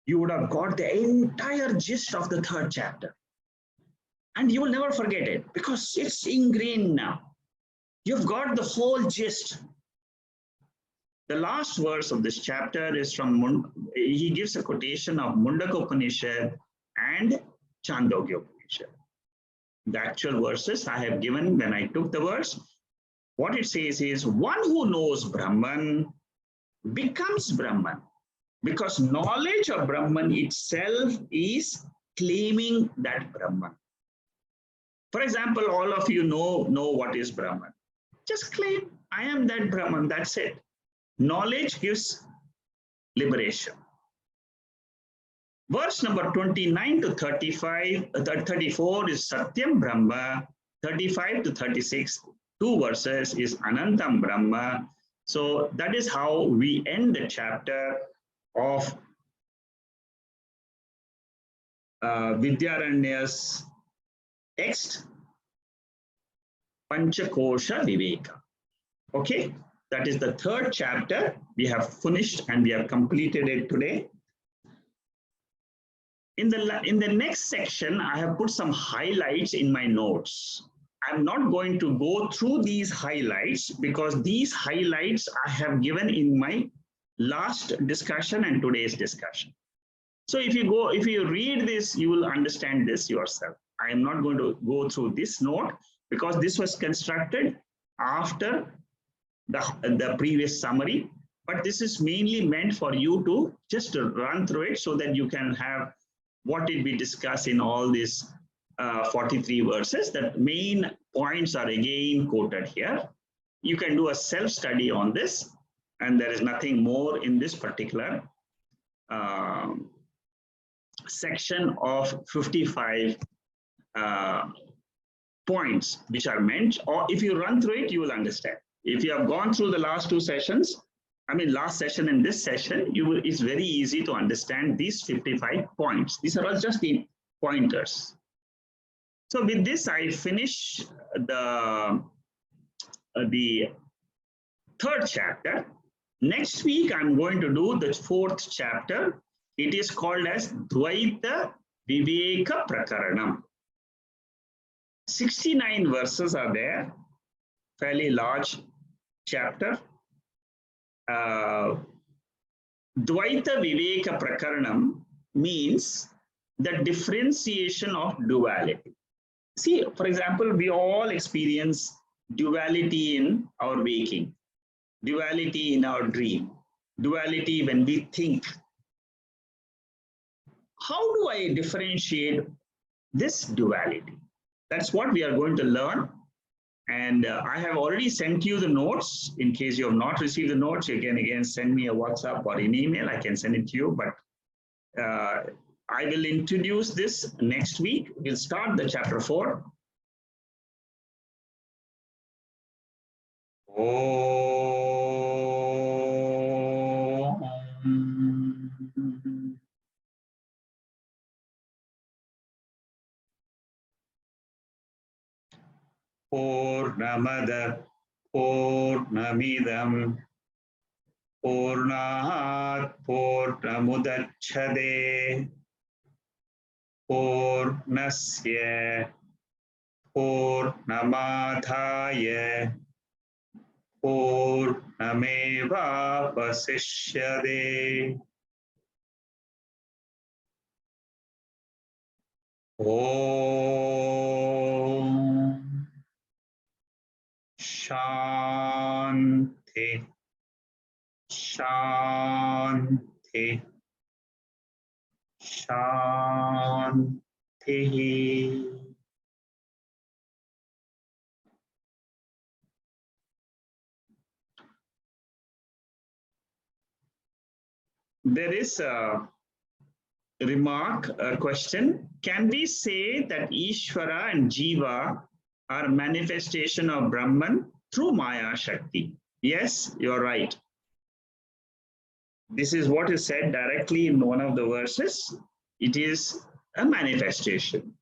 S1: you would have got the entire gist of the third chapter. And you will never forget it because it's ingrained now. You've got the whole gist. The last verse of this chapter is from, he gives a quotation of Mundaka Upanishad and Chandogya Upanishad. The actual verses I have given when I took the verse. What it says is, one who knows Brahman becomes Brahman, because knowledge of Brahman itself is claiming that Brahman. For example, all of you know what is Brahman. Just claim, I am that Brahman, that's it. Knowledge gives liberation. Verse number 29 to 34 is Satyam Brahma. 35 to 36, two verses is Anantam Brahma. So that is how we end the chapter of Vidyaranya's text, Pancha Kosha Viveka. Okay, That is the third chapter. We have finished and we have completed it today. In the next section, I have put some highlights in my notes. I'm not going to go through these highlights because these highlights I have given in my last discussion and today's discussion. So if you read this, you will understand this yourself. I am not going to go through this note because this was constructed after the previous summary, but this is mainly meant for you to just run through it so that you can have what did we discuss in all these 43 verses. The main points are again quoted here. You can do a self-study on this, and there is nothing more in this particular section of 55 points which are meant, or if you run through it, you will understand. If you have gone through the last two sessions, last session and this session, it's very easy to understand these 55 points. These are all just the pointers. So with this, I finish the third chapter. Next week, I'm going to do the fourth chapter. It is called as Dvaita Viveka Prakaranam. 69 verses are there, fairly large chapter. Dvaita Viveka Prakaranam means the differentiation of duality. See, for example, we all experience duality in our waking, duality in our dream, duality when we think. How do I differentiate this duality? That's what we are going to learn. And I have already sent you the notes. In case you have not received the notes, you can again send me a WhatsApp or an email. I can send it to you, but I will introduce this next week. We'll start the chapter 4. Purnamada Purnamidam Purnat Purnamudachade Purnasya Purnamadhaya Purnameva Vasishyade. Om Shanti Shanti Shanti. There is a remark, a question. Can we say that Ishwara and Jiva are manifestation of Brahman through Maya Shakti? Yes, you're right. This is what is said directly in one of the verses. It is a manifestation.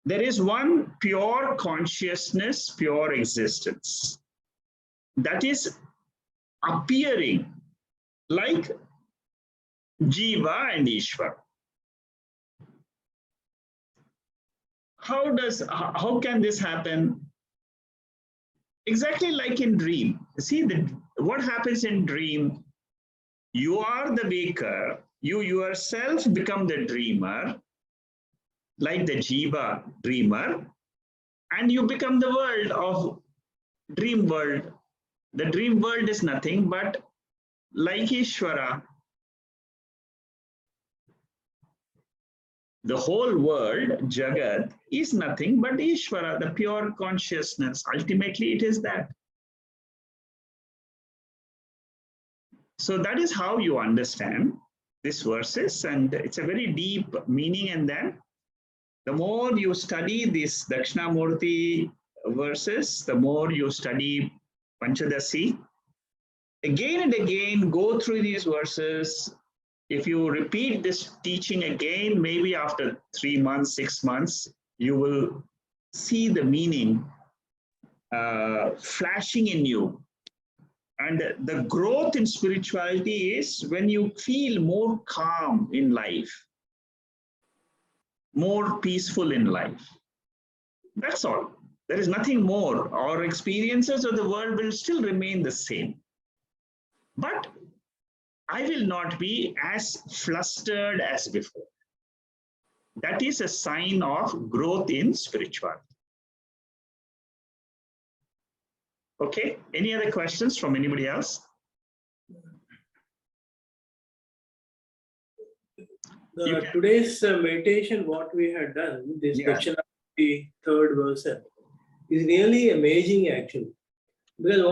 S1: There is one pure consciousness, pure existence that is appearing like Jiva and Ishvara. How can this happen? Exactly like in dream. See, what happens in dream? You are the waker. You yourself become the dreamer, like the Jiva dreamer, and you become the world of dream world. The dream world is nothing but like Ishvara. The whole world, Jagat, is nothing but Ishvara, the pure consciousness. Ultimately, it is that. So that is how you understand these verses, and it's a very deep meaning. And then the more you study these Dakshinamurti verses, the more you study Panchadasi, again and again, go through these verses. If you repeat this teaching again, maybe after 3 months, 6 months, you will see the meaning flashing in you. And the growth in spirituality is when you feel more calm in life, more peaceful in life. That's all. There is nothing more. Our experiences of the world will still remain the same. But I will not be as flustered as before. That is a sign of growth in spirituality. Okay, any other questions from anybody else?
S2: Today's meditation, what we had done, this Dakshinamurti third verse, is really amazing actually. Because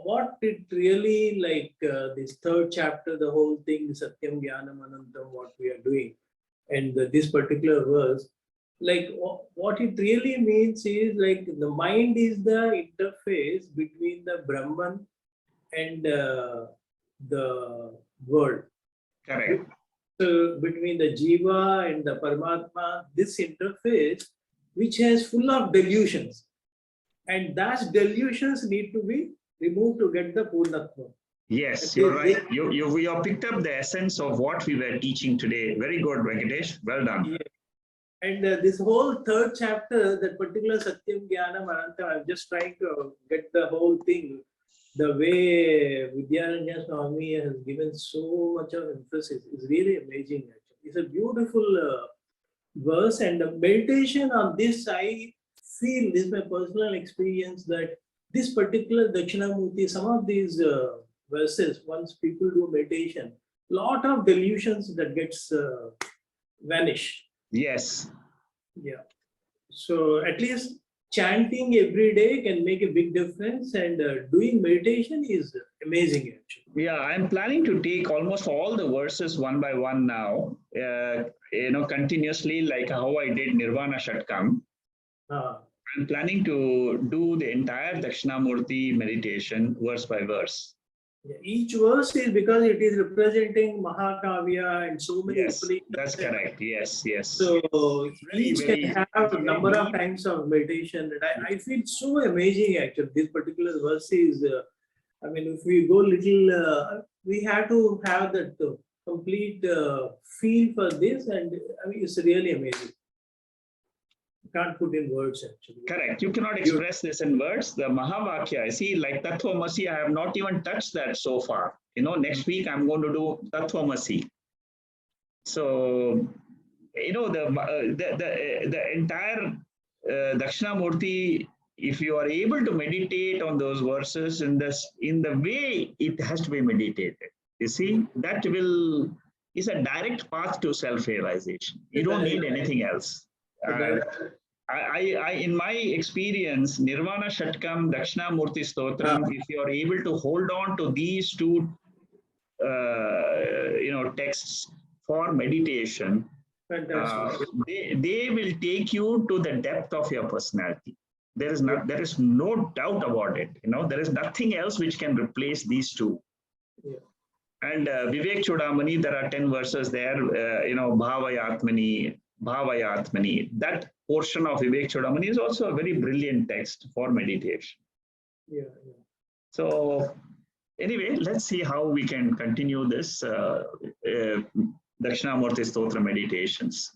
S2: what it really like, this third chapter, the whole thing, satyam, jnanam, anantam, what we are doing, and this particular verse, like what it really means is like the mind is the interface between the brahman and the world.
S1: Correct.
S2: So between the Jiva and the Paramatma, this interface, which has full of delusions, and those delusions need to be removed to get the Purnatma.
S1: Yes, you're right. You have picked up the essence of what we were teaching today. Very good, Venkatesh. Well done.
S2: Yeah. And this whole third chapter, that particular Satyam, Jnanam, Anantam, I'm just trying to get the whole thing. The way Vidyaranya Swami has given so much of emphasis is really amazing. Actually, it's a beautiful verse, and the meditation on this, I feel, this is my personal experience, that this particular Dakshinamurti, some of these verses, once people do meditation, lot of delusions that gets vanish.
S1: Yes.
S2: Yeah. So at least chanting every day can make a big difference, and doing meditation is amazing actually.
S1: Yeah, I'm planning to take almost all the verses one by one now, continuously, like how I did Nirvana Shatkam. I'm planning to do the entire Dakshinamurti meditation verse by verse.
S2: Yeah, each verse is because it is representing Mahakavya and so many.
S1: Yes, that's correct. Yes, yes.
S2: So each can have a number of times of meditation. And I feel so amazing actually. This particular verse is, I mean, if we go little, we have to have that complete feel for this, and I mean, it's really amazing. Can't put in words actually.
S1: Correct. You cannot express this in words. The Mahavakya, I see, like Tattvamasi, I have not even touched that so far. Next week I'm going to do Tattvamasi. So, the entire Dakshinamurti, if you are able to meditate on those verses in the way it has to be meditated, you see, that is a direct path to self-realization. You don't need anything else. I in my experience, Nirvana Shatkam, Dakshinamurti Stotram, if you are able to hold on to these two, texts for meditation, they will take you to the depth of your personality. There is no doubt about it. There is nothing else which can replace these two.
S2: Yeah.
S1: And Vivek Chudamani, there are 10 verses there. Bhavayatmani. That portion of Vivek Chudamani is also a very brilliant text for meditation.
S2: Yeah.
S1: So anyway, let's see how we can continue this Dakshinamurti Stotra meditations.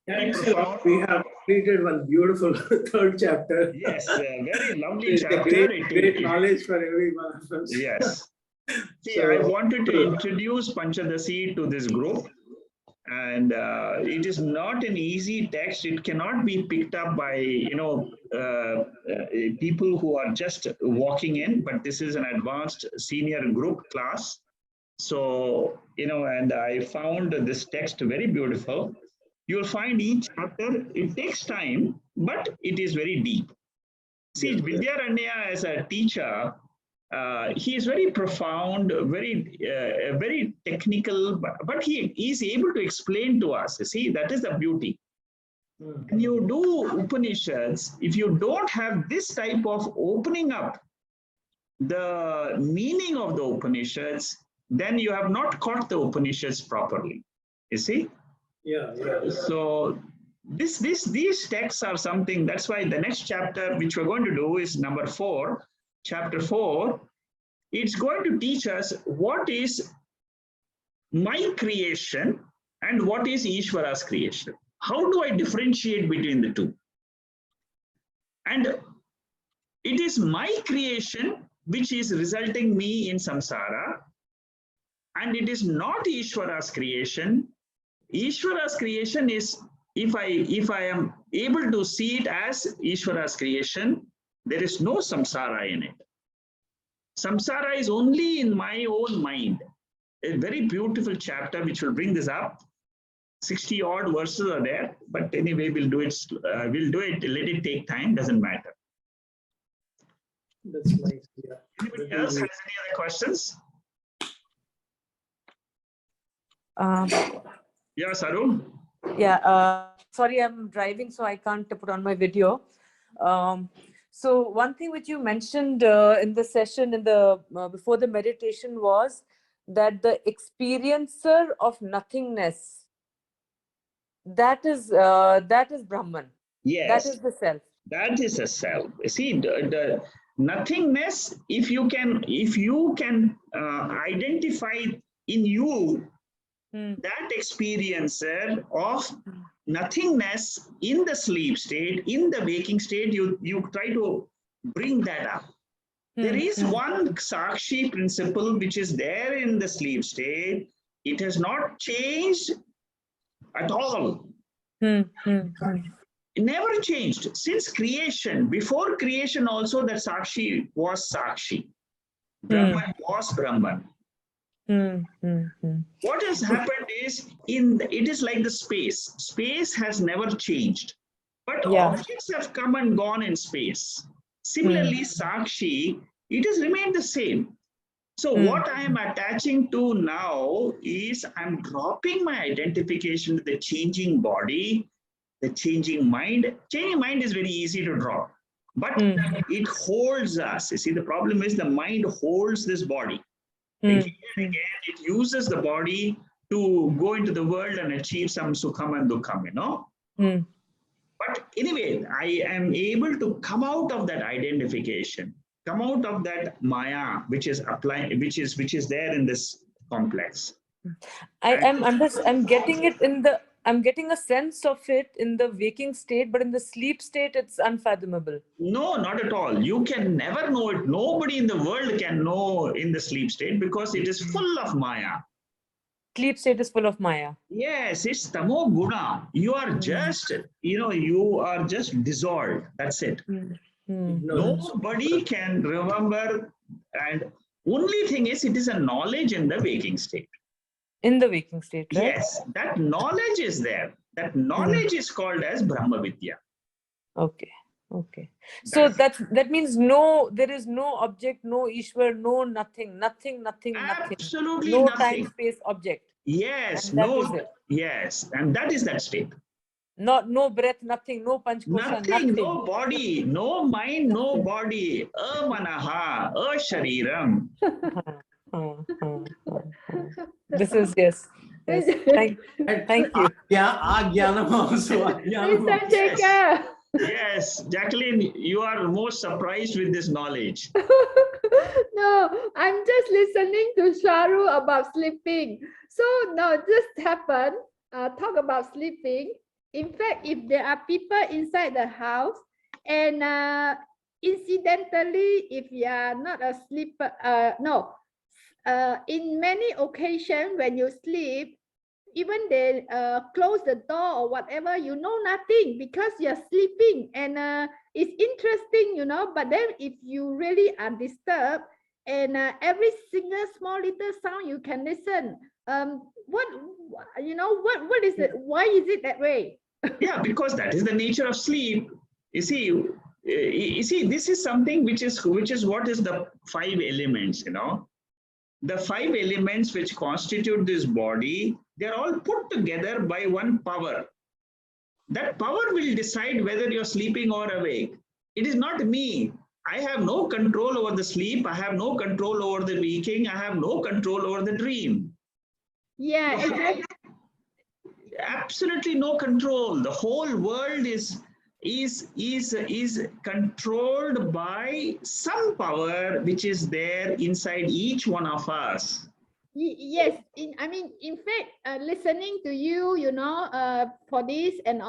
S2: We have completed one beautiful third chapter.
S1: Yes, very lovely chapter.
S2: Great knowledge for every one of us.
S1: Yes. See, I wanted to introduce Panchadasi to this group. And it is not an easy text. It cannot be picked up by people who are just walking in, but this is an advanced senior group class. So, and I found this text very beautiful. You'll find each chapter, it takes time, but it is very deep. See, Vidyaranya as a teacher, he is very profound, very technical, but he is able to explain to us. You see, that is the beauty. When you do Upanishads, if you don't have this type of opening up the meaning of the Upanishads, then you have not caught the Upanishads properly. You see?
S2: Yeah.
S1: So these texts are something. That's why the next chapter, which we're going to do, is number 4, chapter 4. It's going to teach us what is my creation and what is Ishwara's creation. How do I differentiate between the two? And it is my creation which is resulting me in samsara, and it is not Ishwara's creation. Ishwara's creation is, if I am able to see it as Ishwara's creation, there is no samsara in it. Samsara is only in my own mind. A very beautiful chapter which will bring this up. 60 odd verses are there, but anyway, we'll do it. Let it take time, doesn't matter.
S2: That's nice. Yeah.
S1: Anybody else has any other questions? Yes, Arun?
S3: Yeah, sorry, I'm driving, so I can't put on my video. So one thing which you mentioned in the session before the meditation was that the experiencer of nothingness, that is Brahman.
S1: Yes.
S3: That is the self.
S1: That is a self. See, the nothingness, if you can identify in you that experiencer of nothingness in the sleep state, in the waking state, you try to bring that up. There is one sakshi principle which is there in the sleep state. It has not changed at all. It never changed since creation. Before creation also, that sakshi was sakshi. Brahman was Brahman. What has happened is, it is like the space. Space has never changed, but objects have come and gone in space. Similarly, sakshi, it has remained the same. So what I am attaching to now is I'm dropping my identification with the changing body, the changing mind. Changing mind is very easy to drop, but it holds us. You see, the problem is the mind holds this body. Again and again, it uses the body to go into the world and achieve some sukham and dukkham, you know. But anyway, I am able to come out of that identification, come out of that maya, which is applying, which is there in this complex.
S3: I'm getting it I'm getting a sense of it in the waking state, but in the sleep state, it's unfathomable.
S1: No, not at all. You can never know it. Nobody in the world can know in the sleep state because it is full of maya.
S3: Sleep state is full of maya.
S1: Yes, it's tamo guna. You are just, you are just dissolved. That's it. Nobody can remember, and only thing is, it is a knowledge in the waking state.
S3: In the waking state, right?
S1: Yes, that knowledge is there. That knowledge is called as Brahma Vidya.
S3: Okay. So that means there is no object, no Ishwar, no nothing.
S1: Absolutely
S3: no
S1: nothing.
S3: time space object.
S1: Yes, yes, and that is that state.
S3: No breath, nothing, no Pancha Kosha,
S1: nothing, no body, no mind, no body. Amanaha, Shariram.
S3: This is yes. Thank you.
S2: Jnanam also.
S1: Yes, Jacqueline, you are most surprised with this knowledge.
S4: No, I'm just listening to Sharu about sleeping. So now just happen, talk about sleeping. In fact, if there are people inside the house and incidentally, if you are not a sleeper, in many occasions when you sleep, even they close the door or whatever, you know nothing because you're sleeping, and it's interesting, but then if you really are disturbed and every single small little sound you can listen, what is it? Why is it that way?
S1: Yeah, because that is the nature of sleep. You see, this is something which is what is the 5 elements, The 5 elements which constitute this body, they are all put together by one power. That power will decide whether you're sleeping or awake. It is not me. I have no control over the sleep. I have no control over the waking. I have no control over the dream.
S4: Yeah,
S1: absolutely no control. The whole world is controlled by some power which is there inside each one of us.
S4: Yes, I mean, in fact, listening to you, you know, for this, and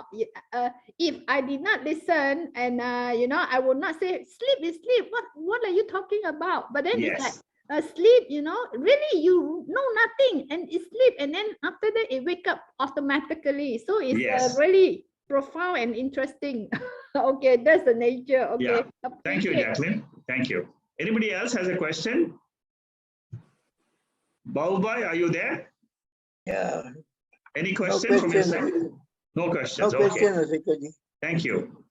S4: if I did not listen, and you know, I would not say sleep is sleep. What are you talking about? But then it's like sleep, you know, really you know nothing, and it's sleep, and then after that it wake up automatically. So it's really profound and interesting. Okay, that's the nature. Okay,
S1: yeah. Thank you, Jacqueline. Thank you. Anybody else has a question? Baubai, are you there?
S5: Yeah.
S1: Any question from your side? No questions.
S5: No
S1: Okay.
S5: question.
S1: Thank you.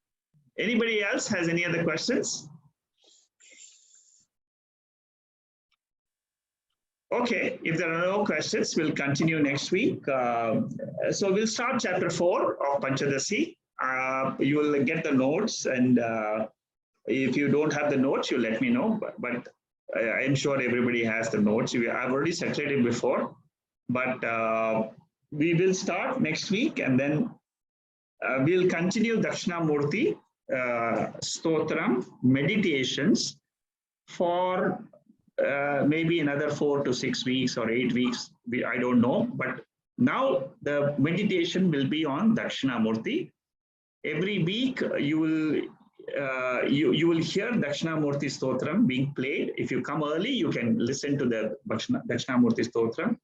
S1: Anybody else has any other questions? Okay, if there are no questions, we'll continue next week. So we'll start chapter 4 of Panchadasi. You will get the notes, and if you don't have the notes, you let me know. But I'm sure everybody has the notes. I've already circulated before, but we will start next week, and then we'll continue Dakshinamurti Stotram meditations for maybe another 4 to 6 weeks or 8 weeks. I don't know, but now the meditation will be on Dakshinamurti. Every week you will you will hear Dakshinamurti Stotram being played. If you come early, you can listen to the Dakshinamurti Stotram.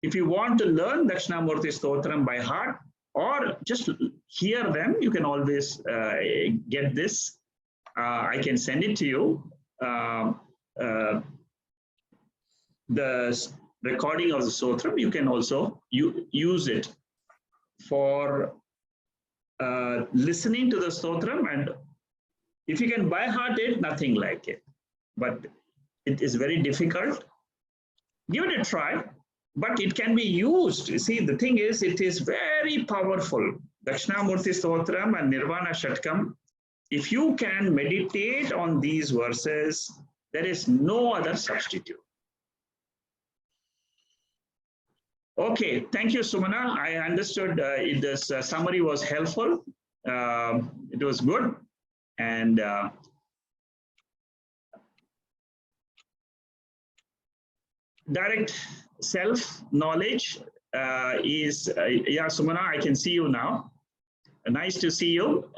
S1: If you want to learn Dakshinamurti Stotram by heart or just hear them, you can always get this. I can send it to you. The recording of the Stotram, you can also use it for listening to the Stotram, and if you can by heart it, nothing like it. But it is very difficult. Give it a try, but it can be used. You see, the thing is, it is very powerful. Dakshinamurti Stotram and Nirvana Shatkam, if you can meditate on these verses, there is no other substitute. Okay, thank you, Sumana. I understood this summary was helpful. It was good. And direct self-knowledge is, yeah, Sumana, I can see you now. Nice to see you.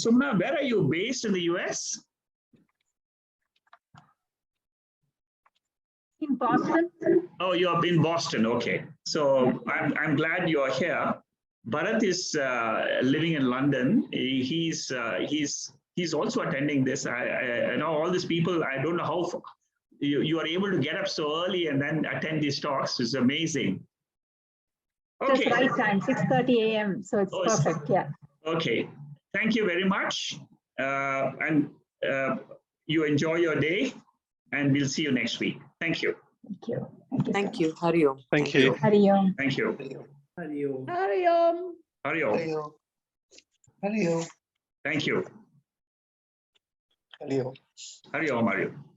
S1: Sumana, where are you based in the US?
S6: In Boston.
S1: Oh, you are in Boston. Okay. So I'm glad you are here. Bharat is living in London. He's also attending this. I know all these people. I don't know how you are able to get up so early and then attend these talks. It's amazing. Okay.
S6: That's right time, 6:30 a.m. So it's perfect. Yeah.
S1: Okay. Thank you very much. And you enjoy your day, and we'll see you next week. Thank you.
S6: Thank you.
S3: Thank you. Hari Om.
S7: Thank you.
S6: Hari Om.
S1: Thank you.
S2: Hari Om.
S4: Hari Om.
S1: Hari Om.
S5: Hari Om.
S1: Thank you.
S5: Hari Om.
S1: Hari Om. Hari Om.